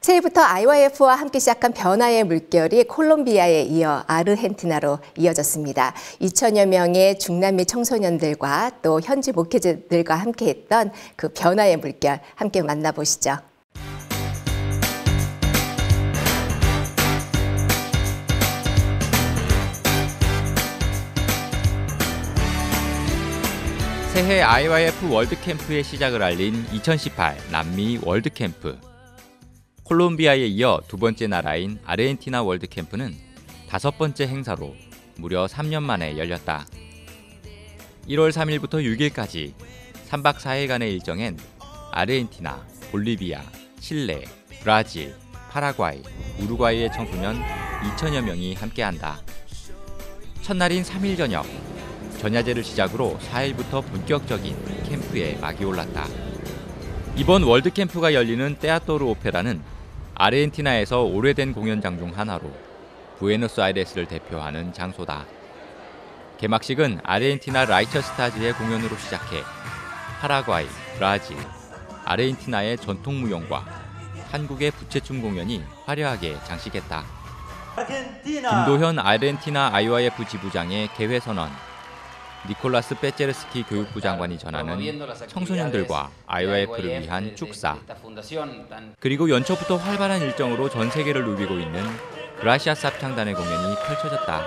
새해부터 IYF와 함께 시작한 변화의 물결이 콜롬비아에 이어 아르헨티나로 이어졌습니다. 2천여 명의 중남미 청소년들과 또 현지 목회자들과 함께했던 그 변화의 물결 함께 만나보시죠. 새해 IYF 월드캠프의 시작을 알린 2018 남미 월드캠프. 콜롬비아에 이어 두 번째 나라인 아르헨티나 월드캠프는 5번째 행사로 무려 3년 만에 열렸다. 1월 3일부터 6일까지 3박 4일간의 일정엔 아르헨티나, 볼리비아, 칠레, 브라질, 파라과이, 우루과이의 청소년 2천여 명이 함께한다. 첫날인 3일 저녁, 전야제를 시작으로 4일부터 본격적인 캠프에 막이 올랐다. 이번 월드캠프가 열리는 테아토르 오페라는 아르헨티나에서 오래된 공연장 중 하나로 부에노스아이레스를 대표하는 장소다. 개막식은 아르헨티나 라이처 스타즈의 공연으로 시작해 파라과이, 브라질, 아르헨티나의 전통 무용과 한국의 부채춤 공연이 화려하게 장식했다. 김도현 아르헨티나 IYF 지부장의 개회 선언, 니콜라스 빼체르스키 교육부 장관이 전하는 청소년들과 IYF를 위한 축사, 그리고 연초부터 활발한 일정으로 전 세계를 누비고 있는 그라시아스 합창단의 공연이 펼쳐졌다.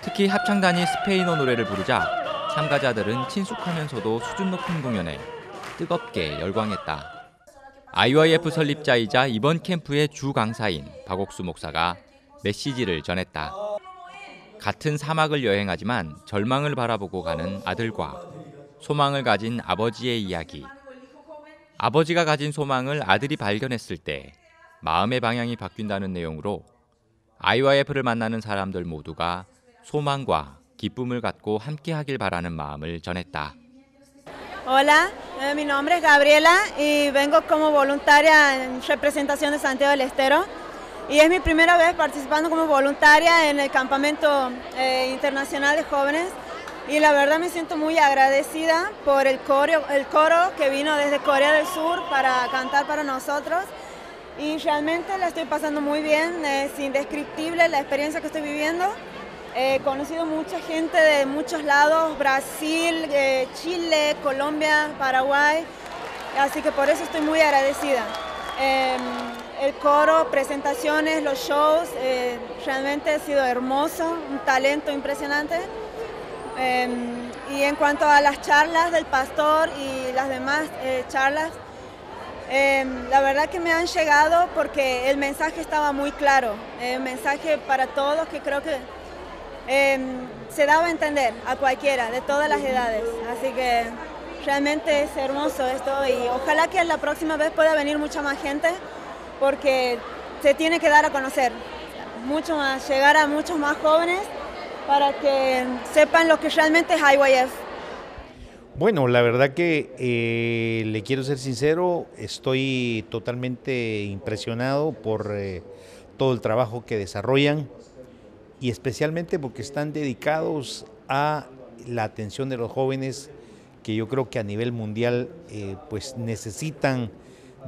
특히 합창단이 스페인어 노래를 부르자 참가자들은 친숙하면서도 수준 높은 공연에 뜨겁게 열광했다. IYF 설립자이자 이번 캠프의 주 강사인 박옥수 목사가 메시지를 전했다. 같은 사막을 여행하지만 절망을 바라보고 가는 아들과 소망을 가진 아버지의 이야기. 아버지가 가진 소망을 아들이 발견했을 때 마음의 방향이 바뀐다는 내용으로 IYF를 만나는 사람들 모두가 소망과 기쁨을 갖고 함께하길 바라는 마음을 전했다. Hola, mi nombre es Gabriela y vengo como voluntaria en representación de Santiago del Estero. Y es mi primera vez participando como voluntaria en el campamento internacional de jóvenes y la verdad me siento muy agradecida por el coro que vino desde Corea del Sur para cantar para nosotros y realmente la estoy pasando muy bien, es indescriptible la experiencia que estoy viviendo. He conocido mucha gente de muchos lados, Brasil, Chile, Colombia, Paraguay, así que por eso estoy muy agradecida. El coro, presentaciones, los shows, realmente ha sido hermoso, un talento impresionante. Y en cuanto a las charlas del pastor y las demás charlas, La verdad que me han llegado porque el mensaje estaba muy claro, un mensaje para todos que creo que se daba a entender a cualquiera, de todas las edades, así que realmente es hermoso esto y ojalá que la próxima vez pueda venir mucha más gente porque se tiene que dar a conocer mucho más, llegar a muchos más jóvenes para que sepan lo que realmente es IYF. Bueno, la verdad que le quiero ser sincero, estoy totalmente impresionado por todo el trabajo que desarrollan y especialmente porque están dedicados a la atención de los jóvenes que yo creo que a nivel mundial pues necesitan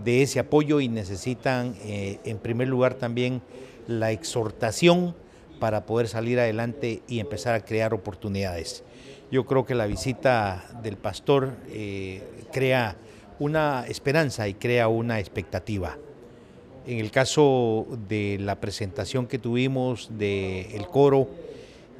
de ese apoyo y necesitan en primer lugar también la exhortación para poder salir adelante y empezar a crear oportunidades. Yo creo que la visita del pastor crea una esperanza y crea una expectativa. En el caso de la presentación que tuvimos del coro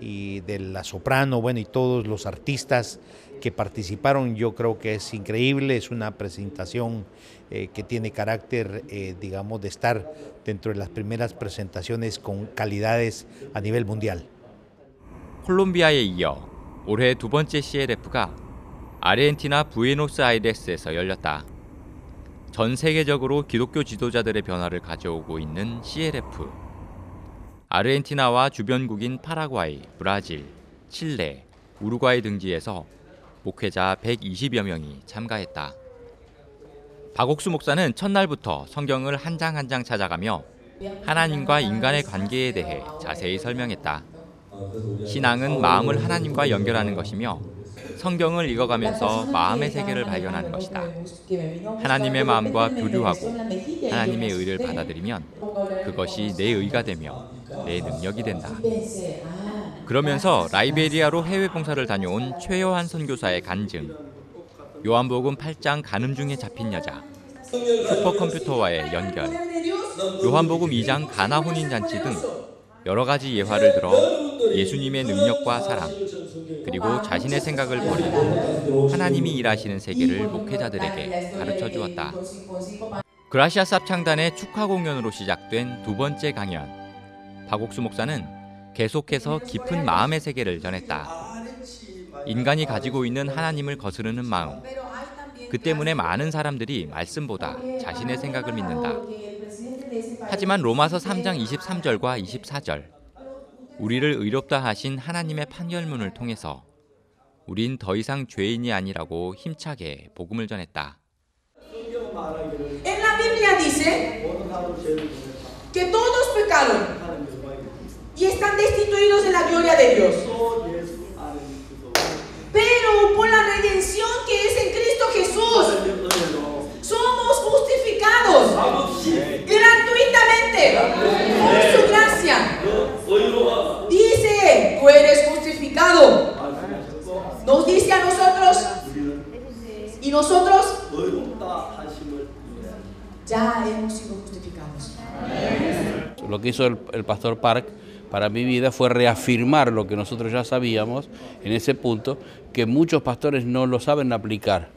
y de la soprano, bueno, y todos los artistas que participaron, yo creo que es increíble, es una presentación que tiene carácter, digamos, de estar dentro de las primeras presentaciones con calidades a nivel mundial. 콜롬비아에 이어 올해 두 번째 CLF가 아르헨티나 부에노스아이레스에서 열렸다. 전 세계적으로 기독교 지도자들의 변화를 가져오고 있는 CLF. 아르헨티나와 주변국인 파라과이, 브라질, 칠레, 우루과이 등지에서 목회자 120여 명이 참가했다. 박옥수 목사는 첫날부터 성경을 한 장 한 장 찾아가며 하나님과 인간의 관계에 대해 자세히 설명했다. 신앙은 마음을 하나님과 연결하는 것이며 성경을 읽어가면서 마음의 세계를 발견하는 것이다. 하나님의 마음과 교류하고 하나님의 의를 받아들이면 그것이 내 의가 되며 내 능력이 된다. 그러면서 라이베리아로 해외 봉사를 다녀온 최요한 선교사의 간증, 요한복음 8장 간음 중에 잡힌 여자, 슈퍼컴퓨터와의 연결, 요한복음 2장 가나 혼인잔치 등 여러 가지 예화를 들어 예수님의 능력과 사랑, 그리고 자신의 생각을 버리고 하나님이 일하시는 세계를 목회자들에게 가르쳐 주었다. 그라시아스 합창단의 축하 공연으로 시작된 두 번째 강연. 박옥수 목사는 계속해서 깊은 마음의 세계를 전했다. 인간이 가지고 있는 하나님을 거스르는 마음. 그 때문에 많은 사람들이 말씀보다 자신의 생각을 믿는다. 하지만 로마서 3장 23절과 24절, 우리를 의롭다 하신 하나님의 판결문을 통해서 우린 더 이상 죄인이 아니라고 힘차게 복음을 전했다. En la Biblia dice que todos pecaron y están destituidos de la gloria de Dios. Pero por la redención que es en Cristo Jesús, somos justificados gratuitamente por su gracia. Dice, tú eres justificado. Nos dice a nosotros y nosotros ya hemos sido justificados. Lo que hizo el pastor Park para mi vida fue reafirmar lo que nosotros ya sabíamos en ese punto, que muchos pastores no lo saben aplicar.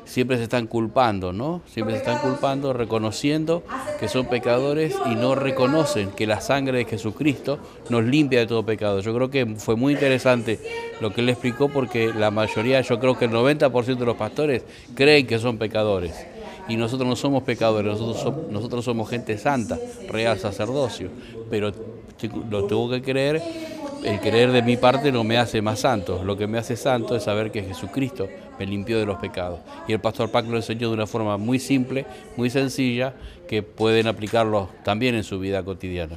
Siempre se están culpando, ¿no? Siempre se están culpando, reconociendo que son pecadores y no reconocen que la sangre de Jesucristo nos limpia de todo pecado. Yo creo que fue muy interesante lo que él explicó, porque la mayoría, yo creo que el 90% de los pastores creen que son pecadores. Y nosotros no somos pecadores, nosotros somos gente santa, real sacerdocio. Pero lo tengo que creer, el creer de mi parte no me hace más santo. Lo que me hace santo es saber que Jesucristo me limpió de los pecados. Y el pastor Park lo enseñó de una forma muy simple, muy sencilla, que pueden aplicarlo también en su vida cotidiana.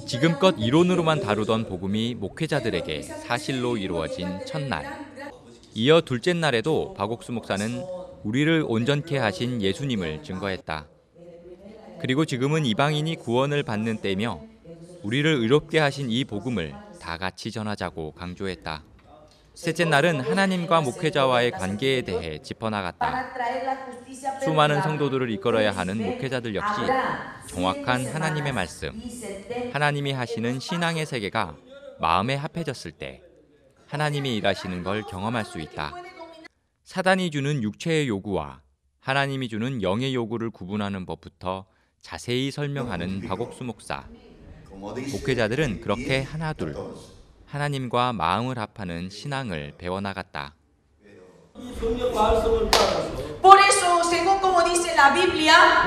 지금껏 이론으로만 다루던 복음이 목회자들에게 사실로 이루어진 첫날. 이어 둘째 날에도 박옥수 목사는 우리를 온전케 하신 예수님을 증거했다. 그리고 지금은 이방인이 구원을 받는 때며 우리를 의롭게 하신 이 복음을 다 같이 전하자고 강조했다. 셋째 날은 하나님과 목회자와의 관계에 대해 짚어나갔다. 수많은 성도들을 이끌어야 하는 목회자들 역시 정확한 하나님의 말씀, 하나님이 하시는 신앙의 세계가 마음에 합해졌을 때 하나님이 일하시는 걸 경험할 수 있다. 사단이 주는 육체의 요구와 하나님이 주는 영의 요구를 구분하는 법부터 자세히 설명하는 박옥수 목사. 목회자들은 그렇게 하나둘 하나님과 마음을 합하는 신앙을 배워나갔다. Por eso, según como dice la Biblia,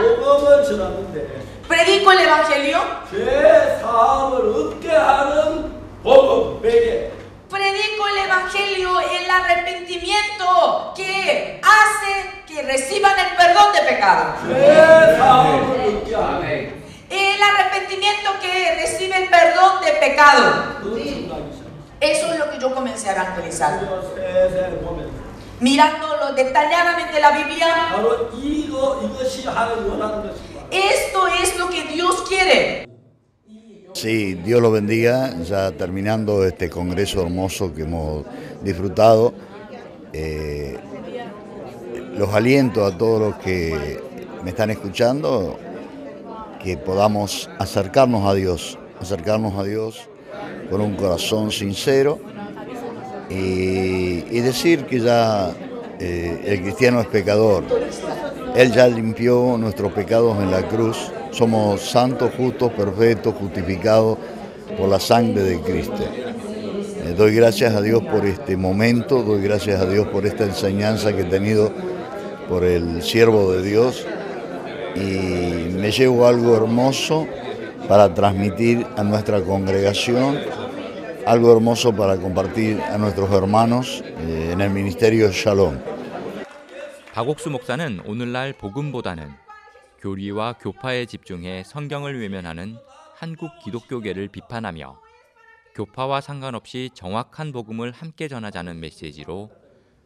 predico el Evangelio. Predico el Evangelio, el arrepentimiento que hace que reciban el perdón de pecado. El arrepentimiento que recibe el perdón de pecado. Eso es lo que yo comencé a evangelizar. Mirándolo detalladamente la Biblia, esto es lo que Dios quiere. Sí, Dios lo bendiga, ya terminando este congreso hermoso que hemos disfrutado. Los aliento a todos los que me están escuchando, que podamos acercarnos a Dios con un corazón sincero y decir que ya el cristiano es pecador. Él ya limpió nuestros pecados en la cruz. Somos santos, justos, perfectos, justificados por la sangre de Cristo. Doy gracias a Dios por este momento, doy gracias a Dios por esta enseñanza que he tenido por el siervo de Dios y me llevo algo hermoso para transmitir a nuestra congregación, algo hermoso para compartir a nuestros hermanos en el ministerio Shalom. 박옥수 목사는 오늘날 복음보다는 교리와 교파에 집중해 성경을 외면하는 한국 기독교계를 비판하며 교파와 상관없이 정확한 복음을 함께 전하자는 메시지로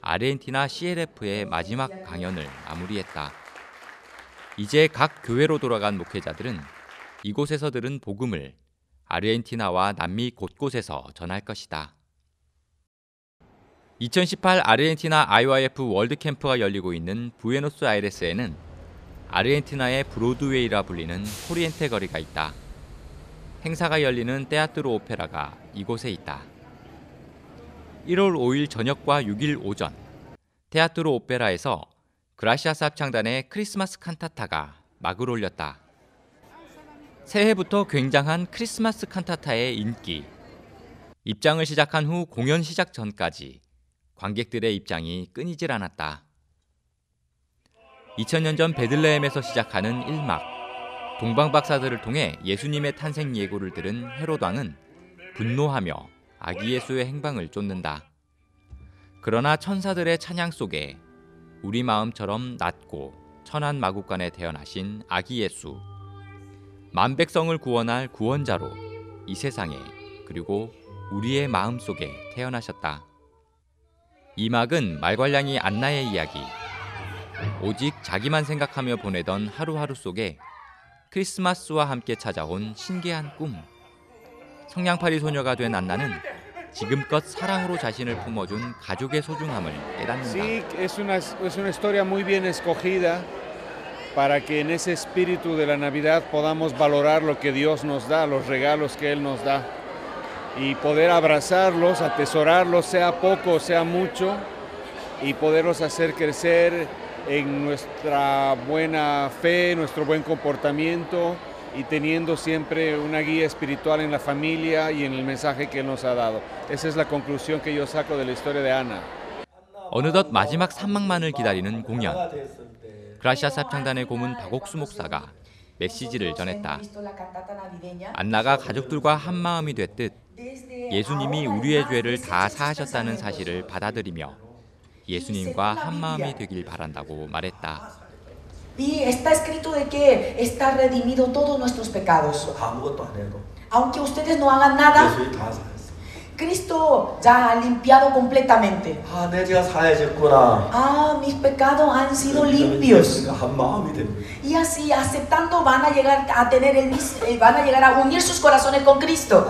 아르헨티나 CLF의 마지막 강연을 마무리했다. 이제 각 교회로 돌아간 목회자들은 이곳에서 들은 복음을 아르헨티나와 남미 곳곳에서 전할 것이다. 2018 아르헨티나 IYF 월드캠프가 열리고 있는 부에노스아이레스에는 아르헨티나의 브로드웨이라 불리는 코리엔테 거리가 있다. 행사가 열리는 테아트로 오페라가 이곳에 있다. 1월 5일 저녁과 6일 오전 테아트로 오페라에서 그라시아스 합창단의 크리스마스 칸타타가 막을 올렸다. 새해부터 굉장한 크리스마스 칸타타의 인기. 입장을 시작한 후 공연 시작 전까지 관객들의 입장이 끊이질 않았다. 2000년 전 베들레헴에서 시작하는 1막. 동방박사들을 통해 예수님의 탄생 예고를 들은 헤롯 왕은 분노하며 아기 예수의 행방을 쫓는다. 그러나 천사들의 찬양 속에 우리 마음처럼 낮고 천한 마구간에 태어나신 아기 예수, 만백성을 구원할 구원자로 이 세상에 그리고 우리의 마음 속에 태어나셨다. 이 막은 말괄량이 안나의 이야기, 오직 자기만 생각하며 보내던 하루하루 속에 크리스마스와 함께 찾아온 신기한 꿈. 성냥팔이 소녀가 된 안나는 지금껏 사랑으로 자신을 품어준 가족의 소중함을 깨닫는다. Sí, es una historia muy bien escogida para que en ese espíritu de la Navidad podamos valorar lo que Dios nos da, los regalos que Él nos da y poder abrazarlos, atesorarlos, sea poco, sea mucho, y poderlos hacer crecer en nuestra buena fe, nuestro buen comportamiento y teniendo siempre una guía espiritual en la familia y en el mensaje que Él nos ha dado. Esa es la conclusión que yo saco de la historia de Ana. 어느덧 마지막 3막만을 기다리는 공연. 그라시아스 합창단의 고문 박옥수 목사가 메시지를 전했다. 안나가 가족들과 한마음이 됐듯 예수님이 우리의 죄를 다 사하셨다는 사실을 받아들이며 예수님과 한마음이 되길 바란다고 말했다. Y está escrito de que está redimido todos nuestros pecados. Aunque ustedes no hagan nada, Cristo ya ha limpiado completamente. Mis pecados han sido limpios. Y así, aceptando, van a llegar a unir sus corazones con Cristo.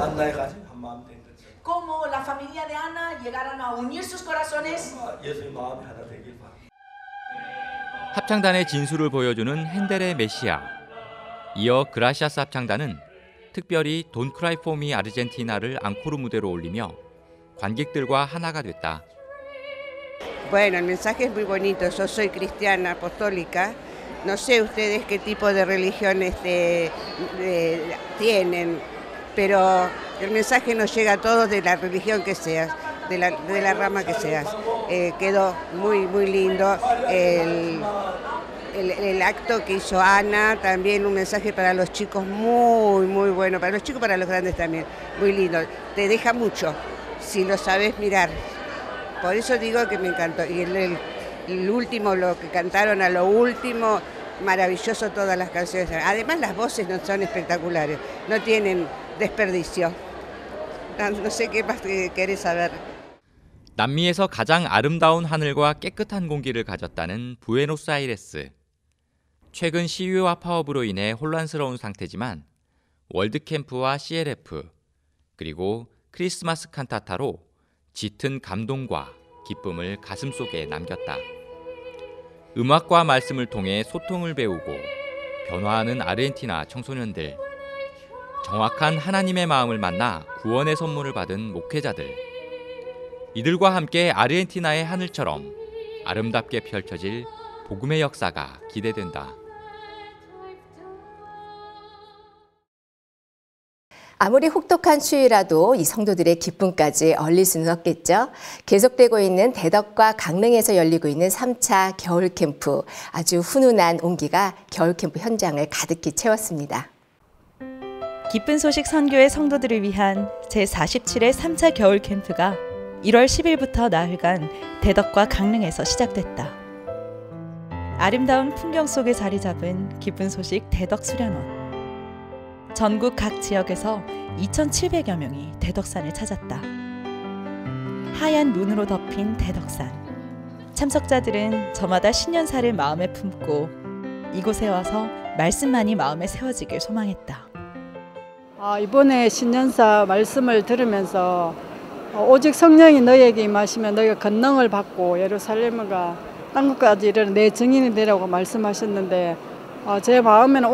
Como la familia de Ana llegaron a unir sus corazones. 합창단의 진수를 보여주는 핸델의 메시아. 이어 그라시아스 합창단은 특별히 Don't Cry For Me 아르헨티나를 앙코르 무대로 올리며 관객들과 하나가 됐다. Bueno, el mensaje es muy bonito. Yo soy cristiana apostólica. No sé ustedes qué tipo de religión tienen, pero el mensaje nos llega a todos de la religión que seas, de la rama que seas. Quedó muy, muy lindo el acto que hizo Ana, también un mensaje para los chicos muy, muy bueno, para los chicos, para los grandes también, muy lindo. Te deja mucho si lo sabes mirar. Por eso digo que me encantó. Y el último, lo que cantaron a lo último, maravilloso todas las canciones. Además las voces no son espectaculares, no tienen desperdicio. No sé qué más querés saber. 남미에서 가장 아름다운 하늘과 깨끗한 공기를 가졌다는 부에노스아이레스. 최근 시위와 파업으로 인해 혼란스러운 상태지만 월드캠프와 CLF 그리고 크리스마스 칸타타로 짙은 감동과 기쁨을 가슴속에 남겼다. 음악과 말씀을 통해 소통을 배우고 변화하는 아르헨티나 청소년들, 정확한 하나님의 마음을 만나 구원의 선물을 받은 목회자들, 이들과 함께 아르헨티나의 하늘처럼 아름답게 펼쳐질 복음의 역사가 기대된다. 아무리 혹독한 추위라도 이 성도들의 기쁨까지 얼릴 수는 없겠죠. 계속되고 있는 대덕과 강릉에서 열리고 있는 3차 겨울 캠프. 아주 훈훈한 온기가 겨울 캠프 현장을 가득히 채웠습니다. 기쁜 소식 선교의 성도들을 위한 제47회 3차 겨울 캠프가 1월 10일부터 나흘간 대덕과 강릉에서 시작됐다. 아름다운 풍경 속에 자리 잡은 기쁜 소식 대덕 수련원. 전국 각 지역에서 2,700여 명이 대덕산을 찾았다. 하얀 눈으로 덮인 대덕산. 참석자들은 저마다 신년사를 마음에 품고 이곳에 와서 말씀만이 마음에 세워지길 소망했다. 이번에 신년사 말씀을 들으면서 오직 성령이 너희에게 임하시면 너희가 권능을 받고 예루살렘과 땅끝까지 이르는 내 증인이 되라고 말씀하셨는데 제 마음에는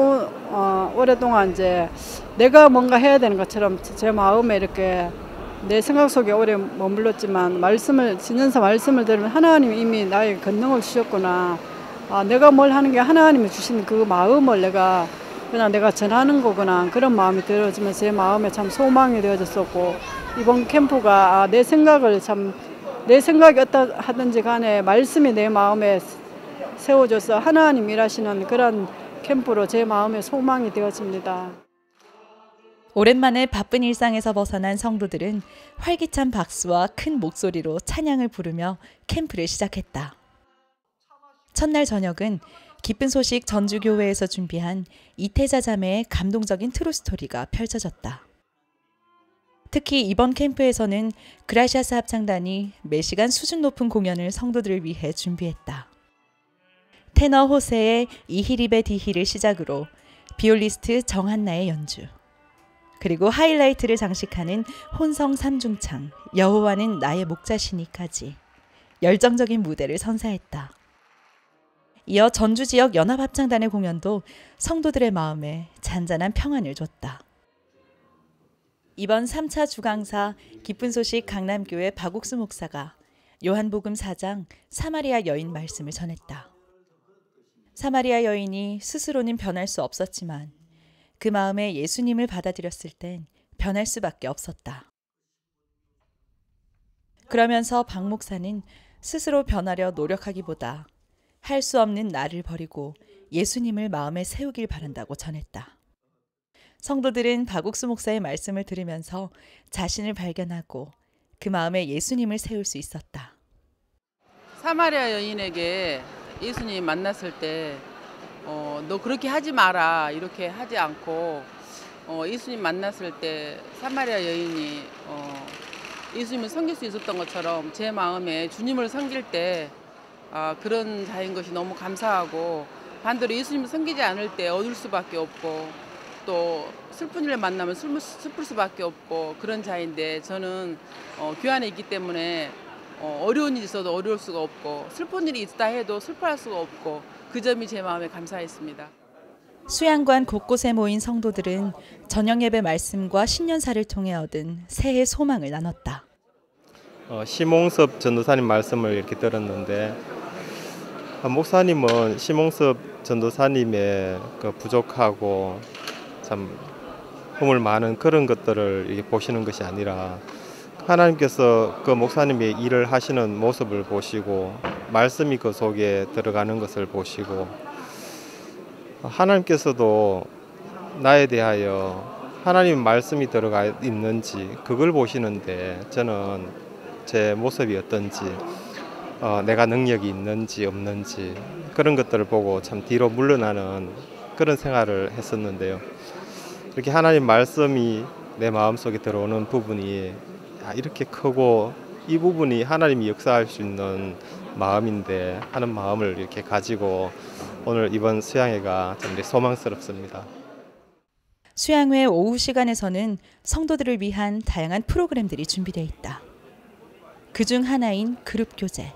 오랫동안 이제 내가 뭔가 해야 되는 것처럼 제 마음에 이렇게 내 생각 속에 오래 머물렀지만 신년사 말씀을 들으면 하나님이 이미 나에게 권능을 주셨구나. 내가 뭘 하는 게 하나님이 주신 그 마음을 그냥 내가 전하는 거구나. 그런 마음이 들어지면서 제 마음에 참 소망이 되어졌었고 이번 캠프가 내 생각이 어떠하든지 간에 말씀이 내 마음에 세워져서 하나님 일하시는 그런 캠프로 제 마음에 소망이 되어집니다. 오랜만에 바쁜 일상에서 벗어난 성도들은 활기찬 박수와 큰 목소리로 찬양을 부르며 캠프를 시작했다. 첫날 저녁은 기쁜 소식 전주교회에서 준비한 이태자 자매의 감동적인 트루스토리가 펼쳐졌다. 특히 이번 캠프에서는 그라시아스 합창단이 매시간 수준 높은 공연을 성도들을 위해 준비했다. 테너 호세의 이히리베 디히를 시작으로 비올리스트 정한나의 연주, 그리고 하이라이트를 장식하는 혼성 삼중창 여호와는 나의 목자시니까지 열정적인 무대를 선사했다. 이어 전주 지역 연합합창단의 공연도 성도들의 마음에 잔잔한 평안을 줬다. 이번 3차 주강사 기쁜 소식 강남교회 박옥수 목사가 요한복음 4장 사마리아 여인 말씀을 전했다. 사마리아 여인이 스스로는 변할 수 없었지만 그 마음에 예수님을 받아들였을 땐 변할 수밖에 없었다. 그러면서 박 목사는 스스로 변하려 노력하기보다 할 수 없는 나를 버리고 예수님을 마음에 세우길 바란다고 전했다. 성도들은 박옥수 목사의 말씀을 들으면서 자신을 발견하고 그 마음에 예수님을 세울 수 있었다. 사마리아 여인에게 예수님 만났을 때 너 그렇게 하지 마라 이렇게 하지 않고 예수님 만났을 때 사마리아 여인이 예수님을 섬길 수 있었던 것처럼 제 마음에 주님을 섬길 때 그런 자인 것이 너무 감사하고, 반대로 예수님을 섬기지 않을 때 어둘 수밖에 없고 또 슬픈 일을 만나면 슬플 수밖에 없고 그런 자인데, 저는 교회 안에 있기 때문에 어려운 일이 있어도 어려울 수가 없고 슬픈 일이 있다 해도 슬퍼할 수가 없고 그 점이 제 마음에 감사했습니다. 수양관 곳곳에 모인 성도들은 저녁 예배 말씀과 신년사를 통해 얻은 새해 소망을 나눴다. 심홍섭 전도사님 말씀을 이렇게 들었는데 목사님은 심홍섭 전도사님의 그 부족하고 참 허물 많은 그런 것들을 이렇게 보시는 것이 아니라 하나님께서 그 목사님의 일을 하시는 모습을 보시고 말씀이 그 속에 들어가는 것을 보시고 하나님께서도 나에 대하여 하나님 말씀이 들어가 있는지 그걸 보시는데 저는 제 모습이 어떤지 내가 능력이 있는지 없는지 그런 것들을 보고 참 뒤로 물러나는 그런 생활을 했었는데요. 이렇게 하나님 말씀이 내 마음속에 들어오는 부분이 이렇게 크고 이 부분이 하나님이 역사할 수 있는 마음인데 하는 마음을 이렇게 가지고 오늘 이번 수양회가 참 소망스럽습니다. 수양회 오후 시간에서는 성도들을 위한 다양한 프로그램들이 준비되어 있다. 그중 하나인 그룹 교제.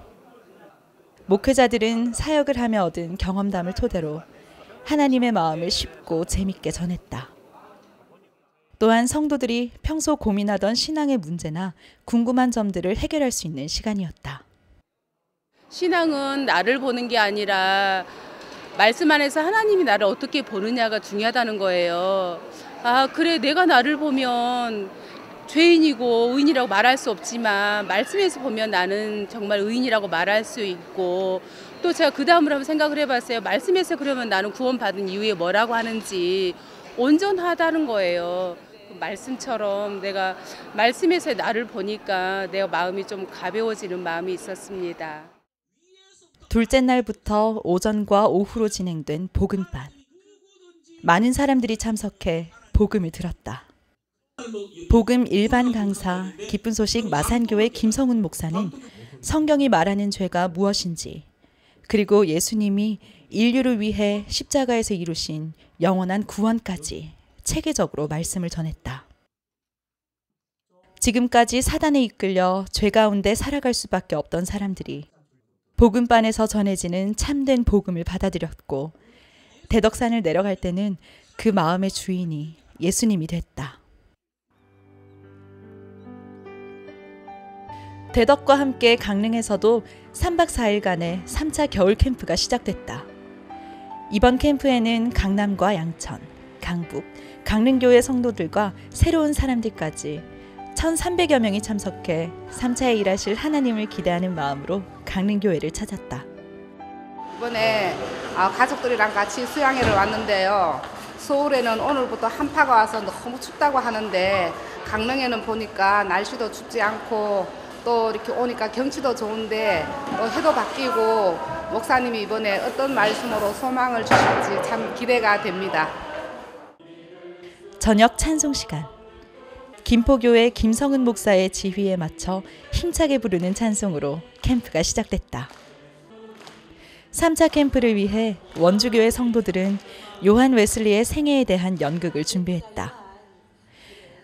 목회자들은 사역을 하며 얻은 경험담을 토대로 하나님의 마음을 쉽고 재밌게 전했다. 또한 성도들이 평소 고민하던 신앙의 문제나 궁금한 점들을 해결할 수 있는 시간이었다. 신앙은 나를 보는 게 아니라 말씀 안에서 하나님이 나를 어떻게 보느냐가 중요하다는 거예요. 아, 그래, 내가 나를 보면 죄인이고 의인이라고 말할 수 없지만 말씀에서 보면 나는 정말 의인이라고 말할 수 있고, 또 제가 그 다음으로 한번 생각을 해봤어요. 말씀에서 그러면 나는 구원받은 이후에 뭐라고 하는지 온전하다는 거예요. 말씀처럼 내가 말씀에서 나를 보니까 내 마음이 좀 가벼워지는 마음이 있었습니다. 둘째 날부터 오전과 오후로 진행된 복음반. 많은 사람들이 참석해 복음을 들었다. 복음 일반 강사 기쁜 소식 마산교회 김성훈 목사는 성경이 말하는 죄가 무엇인지, 그리고 예수님이 인류를 위해 십자가에서 이루신 영원한 구원까지 체계적으로 말씀을 전했다. 지금까지 사단에 이끌려 죄 가운데 살아갈 수밖에 없던 사람들이 복음반에서 전해지는 참된 복음을 받아들였고, 대덕산을 내려갈 때는 그 마음의 주인이 예수님이 됐다. 대덕과 함께 강릉에서도 3박 4일간의 3차 겨울 캠프가 시작됐다. 이번 캠프에는 강남과 양천, 강북, 강릉교회 성도들과 새로운 사람들까지 1,300여 명이 참석해 3차에 일하실 하나님을 기대하는 마음으로 강릉교회를 찾았다. 이번에 가족들이랑 같이 수양회를 왔는데요. 서울에는 오늘부터 한파가 와서 너무 춥다고 하는데 강릉에는 보니까 날씨도 춥지 않고 또 이렇게 오니까 경치도 좋은데 또 해도 바뀌고 목사님이 이번에 어떤 말씀으로 소망을 주실지 참 기대가 됩니다. 저녁 찬송 시간. 김포교회 김성은 목사의 지휘에 맞춰 힘차게 부르는 찬송으로 캠프가 시작됐다. 3차 캠프를 위해 원주교회 성도들은 요한 웨슬리의 생애에 대한 연극을 준비했다.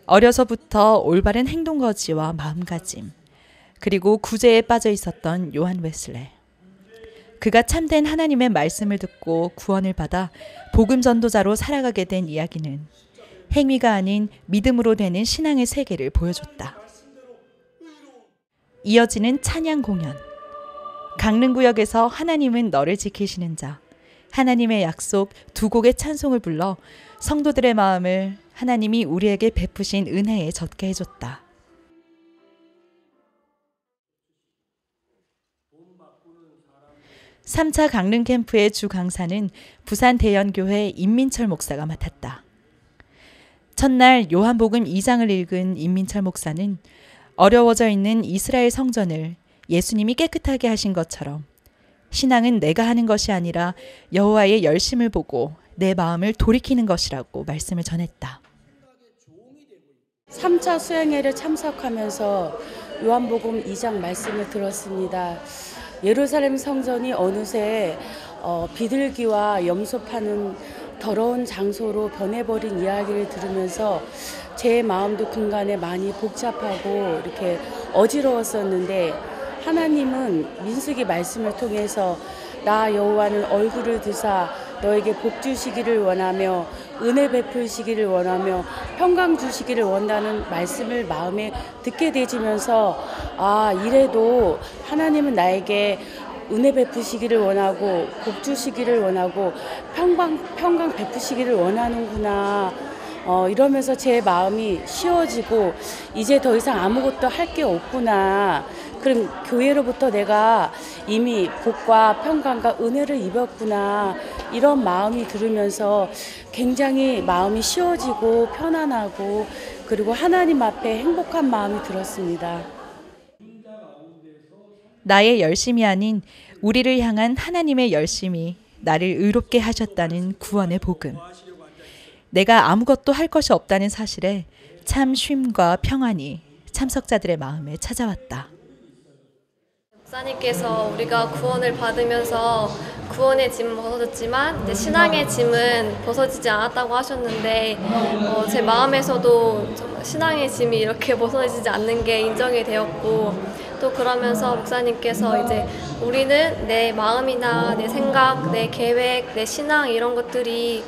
어려서부터 올바른 행동거지와 마음가짐, 그리고 구제에 빠져 있었던 요한 웨슬리. 그가 참된 하나님의 말씀을 듣고 구원을 받아 복음 전도자로 살아가게 된 이야기는 행위가 아닌 믿음으로 되는 신앙의 세계를 보여줬다. 이어지는 찬양 공연. 강릉구역에서 하나님은 너를 지키시는 자, 하나님의 약속 두 곡의 찬송을 불러 성도들의 마음을 하나님이 우리에게 베푸신 은혜에 젖게 해줬다. (3차) 강릉 캠프의 주 강사는 부산 대연교회 임민철 목사가 맡았다. 첫날 요한복음 2장을 읽은 임민철 목사는 어려워져 있는 이스라엘 성전을 예수님이 깨끗하게 하신 것처럼 신앙은 내가 하는 것이 아니라 여호와의 열심을 보고 내 마음을 돌이키는 것이라고 말씀을 전했다. 3차 수양회를 참석하면서 요한복음 2장 말씀을 들었습니다. 예루살렘 성전이 어느새 비둘기와 염소 파는 더러운 장소로 변해버린 이야기를 들으면서 제 마음도 중간에 많이 복잡하고 이렇게 어지러웠었는데, 하나님은 민수기 말씀을 통해서 나 여호와는 얼굴을 드사 너에게 복 주시기를 원하며 은혜 베풀시기를 원하며 평강 주시기를 원하는 말씀을 마음에 듣게 되지면서 아, 이래도 하나님은 나에게 은혜 베푸시기를 원하고 복 주시기를 원하고 평강 베푸시기를 원하는구나. 이러면서 제 마음이 쉬워지고 이제 더 이상 아무것도 할 게 없구나. 그럼 교회로부터 내가 이미 복과 평강과 은혜를 입었구나. 이런 마음이 들으면서 굉장히 마음이 쉬워지고 편안하고 그리고 하나님 앞에 행복한 마음이 들었습니다. 나의 열심이 아닌 우리를 향한 하나님의 열심이 나를 의롭게 하셨다는 구원의 복음. 내가 아무것도 할 것이 없다는 사실에 참 쉼과 평안이 참석자들의 마음에 찾아왔다. 목사님께서 우리가 구원을 받으면서 구원의 짐은 벗어졌지만 이제 신앙의 짐은 벗어지지 않았다고 하셨는데 제 마음에서도 신앙의 짐이 이렇게 벗어지지 않는 게 인정이 되었고 또 그러면서 목사님께서 이제 우리는 내 마음이나 내 생각, 내 계획, 내 신앙 이런 것들이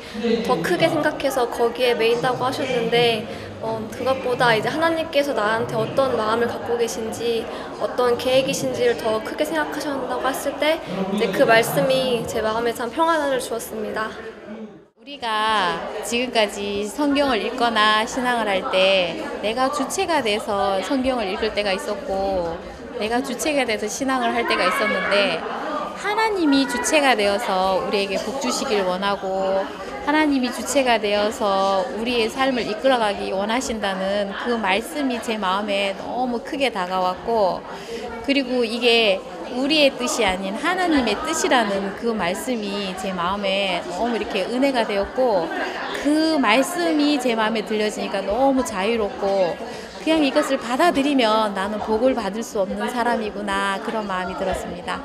더 크게 생각해서 거기에 매인다고 하셨는데 그것보다 이제 하나님께서 나한테 어떤 마음을 갖고 계신지 어떤 계획이신지를 더 크게 생각하신다고 했을 때 이제 그 말씀이 제 마음에 참 평안을 주었습니다. 우리가 지금까지 성경을 읽거나 신앙을 할 때 내가 주체가 돼서 성경을 읽을 때가 있었고 내가 주체가 돼서 신앙을 할 때가 있었는데 하나님이 주체가 되어서 우리에게 복 주시길 원하고 하나님이 주체가 되어서 우리의 삶을 이끌어가기 원하신다는 그 말씀이 제 마음에 너무 크게 다가왔고 그리고 이게 우리의 뜻이 아닌 하나님의 뜻이라는 그 말씀이 제 마음에 너무 이렇게 은혜가 되었고 그 말씀이 제 마음에 들려지니까 너무 자유롭고 그냥 이것을 받아들이면 나는 복을 받을 수 없는 사람이구나 그런 마음이 들었습니다.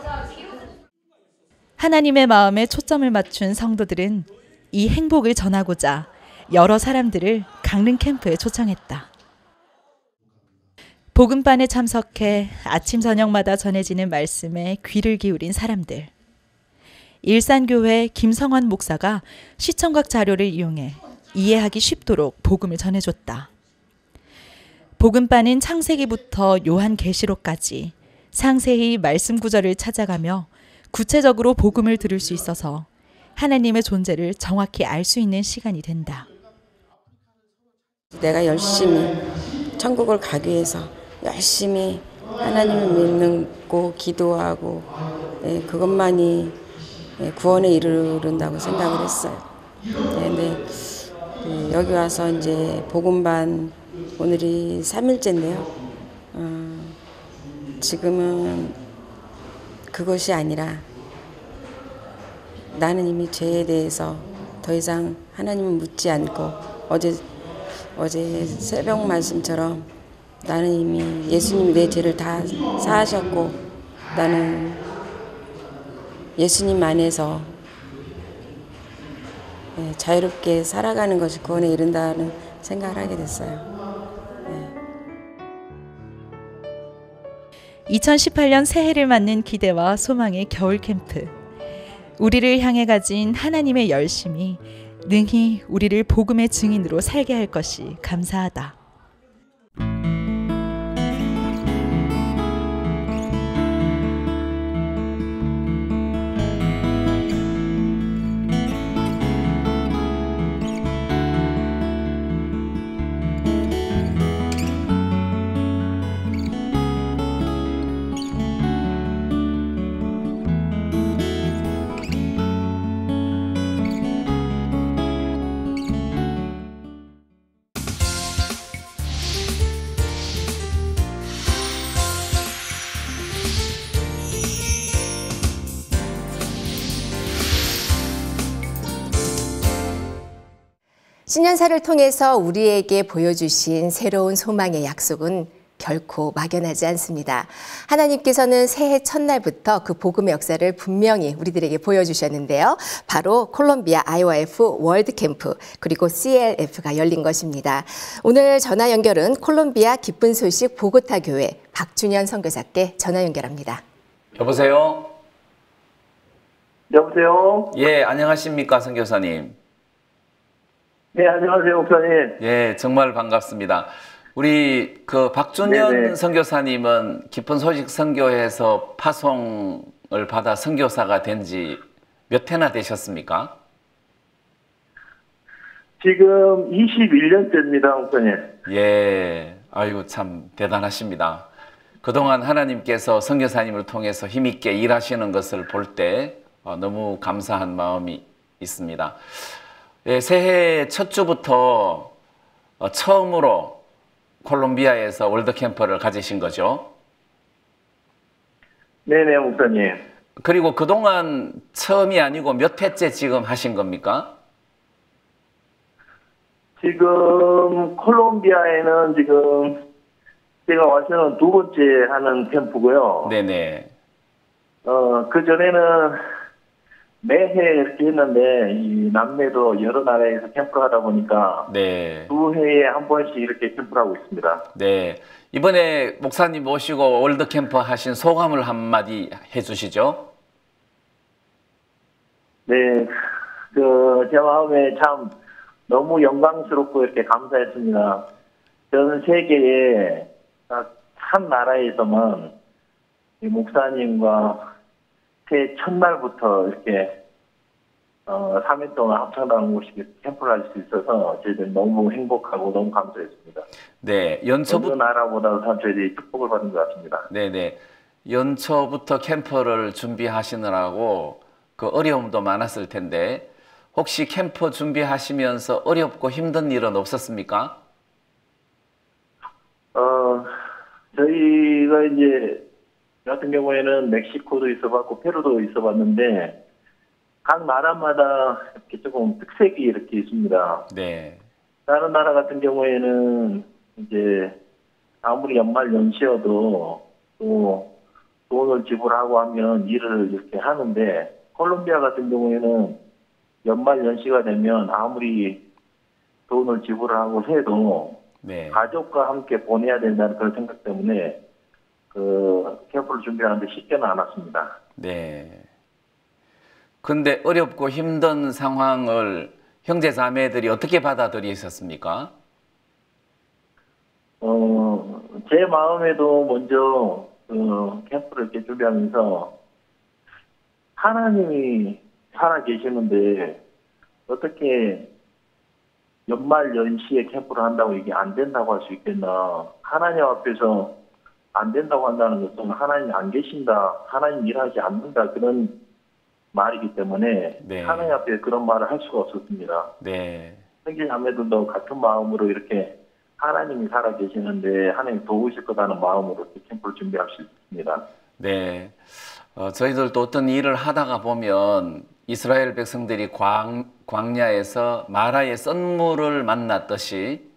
하나님의 마음에 초점을 맞춘 성도들은 이 행복을 전하고자 여러 사람들을 강릉 캠프에 초청했다. 복음반에 참석해 아침 저녁마다 전해지는 말씀에 귀를 기울인 사람들. 일산교회 김성환 목사가 시청각 자료를 이용해 이해하기 쉽도록 복음을 전해줬다. 복음반은 창세기부터 요한계시록까지 상세히 말씀 구절을 찾아가며 구체적으로 복음을 들을 수 있어서 하나님의 존재를 정확히 알 수 있는 시간이 된다. 내가 열심히 천국을 가기 위해서 열심히 하나님을 믿고 기도하고 그것만이 구원에 이르른다고 생각을 했어요. 근데 여기 와서 이제 복음반 오늘이 3일째인데요. 지금은 그것이 아니라 나는 이미 죄에 대해서 더 이상 하나님을 묻지 않고 어제 새벽 말씀처럼 나는 이미 예수님이 내 죄를 다 사하셨고 나는 예수님 안에서 자유롭게 살아가는 것이 구원에 이른다는 생각을 하게 됐어요. 2018년 새해를 맞는 기대와 소망의 겨울 캠프. 우리를 향해 가진 하나님의 열심이 능히 우리를 복음의 증인으로 살게 할 것이 감사하다. 신년사를 통해서 우리에게 보여주신 새로운 소망의 약속은 결코 막연하지 않습니다. 하나님께서는 새해 첫날부터 그 복음의 역사를 분명히 우리들에게 보여주셨는데요. 바로 콜롬비아 IOF 월드캠프 그리고 CLF가 열린 것입니다. 오늘 전화 연결은 콜롬비아 기쁜 소식 보고타 교회 박준현 선교사께 전화 연결합니다. 여보세요? 여보세요? 예, 안녕하십니까, 선교사님. 네, 안녕하세요, 목사님. 예, 정말 반갑습니다. 우리 그 박준현 네네. 선교사님은 깊은 소식 선교회에서 파송을 받아 선교사가 된 지 몇 해나 되셨습니까? 지금 21년째입니다, 목사님. 예, 아이고 참 대단하십니다. 그동안 하나님께서 선교사님을 통해서 힘있게 일하시는 것을 볼 때 너무 감사한 마음이 있습니다. 예, 새해 첫 주부터 처음으로 콜롬비아에서 월드캠프를 가지신 거죠? 네네, 목사님. 그리고 그동안 처음이 아니고 몇 회째 지금 하신 겁니까? 지금 콜롬비아에는 지금 제가 와서는 2번째 하는 캠프고요. 네네. 그전에는 매해 이렇게 했는데, 이 남매도 여러 나라에서 캠프를 하다 보니까, 네. 2해에 한 번씩 이렇게 캠프를 하고 있습니다. 네. 이번에 목사님 모시고 월드캠프 하신 소감을 한마디 해주시죠. 네. 제 마음에 참 너무 영광스럽고 이렇게 감사했습니다. 전 세계에 딱 한 나라에서만 이 목사님과 새해 첫날부터 이렇게 3일 동안 합창단 곳이 캠프를 할 수 있어서 저희들 너무 행복하고 너무 감사했습니다. 네, 어느 나라보다 저희들이 축복을 받은 것 같습니다. 네네. 연초부터 캠프를 준비하시느라고 그 어려움도 많았을 텐데 혹시 캠프 준비하시면서 어렵고 힘든 일은 없었습니까? 저희가 이제 같은 경우에는 멕시코도 있어봤고 페루도 있어봤는데 각 나라마다 이렇게 조금 특색이 이렇게 있습니다. 네. 다른 나라 같은 경우에는 이제 아무리 연말 연시여도 또 돈을 지불하고 하면 일을 이렇게 하는데 콜롬비아 같은 경우에는 연말 연시가 되면 아무리 돈을 지불하고 해도 네. 가족과 함께 보내야 된다는 그런 생각 때문에 그 캠프를 준비하는데 쉽지는 않았습니다. 네. 근데 어렵고 힘든 상황을 형제 자매들이 어떻게 받아들이셨습니까? 제 마음에도 먼저 캠프를 이렇게 준비하면서 하나님이 살아 계시는데 어떻게 연말 연시에 캠프를 한다고 이게 안 된다고 할 수 있겠나. 하나님 앞에서 안 된다고 한다는 것은 하나님이 안 계신다, 하나님 일하지 않는다 그런 말이기 때문에 네. 하나님 앞에 그런 말을 할 수가 없었습니다. 네. 형제 자매들도 같은 마음으로 이렇게 하나님이 살아 계시는데 하나님 도우실 거다는 마음으로 이렇게 캠프를 준비할 수 있습니다. 네. 저희들도 어떤 일을 하다가 보면 이스라엘 백성들이 광야에서 마라의 썬물을 만났듯이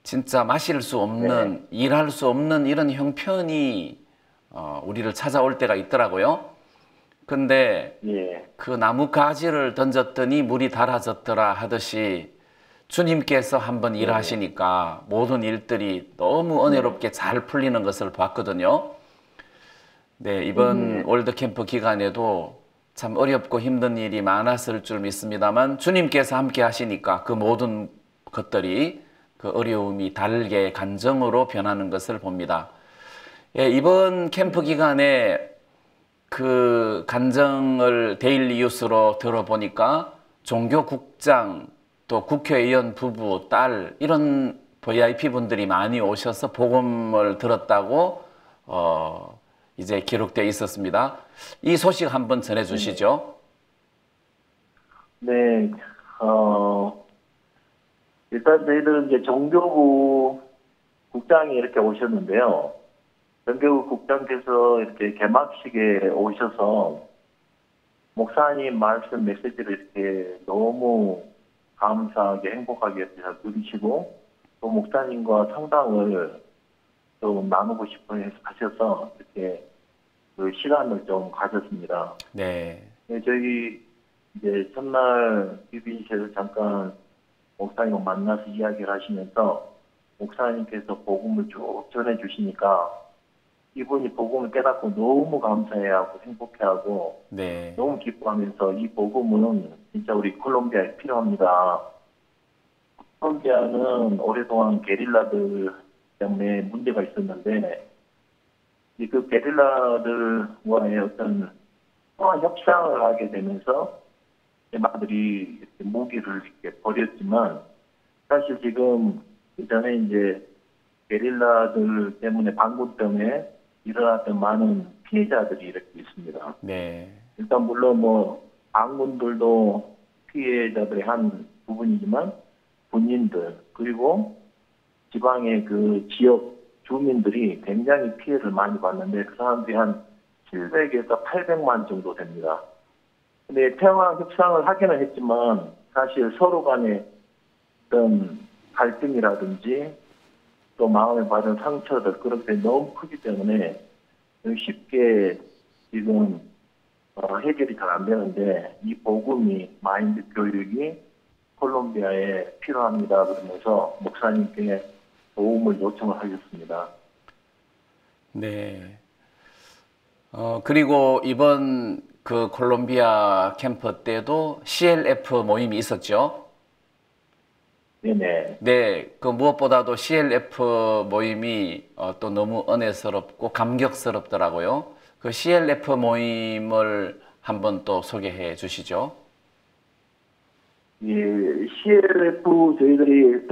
진짜 마실 수 없는, 일할 수 없는 이런 형편이 우리를 찾아올 때가 있더라고요. 근데 그 나무 가지를 던졌더니 물이 달아졌더라 하듯이 주님께서 한번 일하시니까 모든 일들이 너무 은혜롭게 잘 풀리는 것을 봤거든요. 네, 이번 월드캠프 기간에도 참 어렵고 힘든 일이 많았을 줄 믿습니다만 주님께서 함께 하시니까 그 모든 것들이 그 어려움이 달게 간정으로 변하는 것을 봅니다. 예, 이번 캠프 기간에 그 간정을 데일리 뉴스로 들어보니까 종교국장 또 국회의원 부부, 딸 이런 VIP 분들이 많이 오셔서 복음을 들었다고 이제 기록되어 있었습니다. 이 소식 한번 전해주시죠. 네, 일단 저희들은 이제 종교부 국장이 이렇게 오셨는데요. 종교부 국장께서 이렇게 개막식에 오셔서 목사님 말씀 메시지를 이렇게 너무 감사하게 행복하게 잘 들으시고 또 목사님과 상담을 좀 나누고 싶어 하셔서 이렇게 그 시간을 좀 가졌습니다. 네. 저희 이제 첫날 BBC에서 잠깐 목사님을 만나서 이야기를 하시면서 목사님께서 복음을 쭉 전해 주시니까 이분이 복음을 깨닫고 너무 감사해하고 행복해하고 네. 너무 기뻐하면서 이 복음은 진짜 우리 콜롬비아에 필요합니다. 콜롬비아는 오랫동안 게릴라들 때문에 문제가 있었는데 그 게릴라들과의 어떤 협상을 하게 되면서 많이들이 이렇게 무기를 이렇게 버렸지만 사실 지금 그전에 이제 게릴라들 때문에 반군 때문에 일어났던 많은 피해자들이 이렇게 있습니다. 네. 일단 물론 뭐 반군들도 피해자들의 한 부분이지만 군인들 그리고 지방의 그 지역 주민들이 굉장히 피해를 많이 봤는데 그 사람들이 한 700에서 800만 정도 됩니다. 근데 평화 협상을 하기는 했지만 사실 서로 간의 어떤 갈등이라든지 또 마음에 받은 상처들 그런 게 너무 크기 때문에 쉽게 지금 해결이 잘 안 되는데 이 복음이 마인드 교육이 콜롬비아에 필요합니다. 그러면서 목사님께 도움을 요청을 하셨습니다. 네. 그리고 이번 그 콜롬비아 캠프 때도 CLF 모임이 있었죠? 네네. 네, 그 무엇보다도 CLF 모임이 또 너무 은혜스럽고 감격스럽더라고요. 그 CLF 모임을 한번 또 소개해 주시죠. 예, CLF 저희들이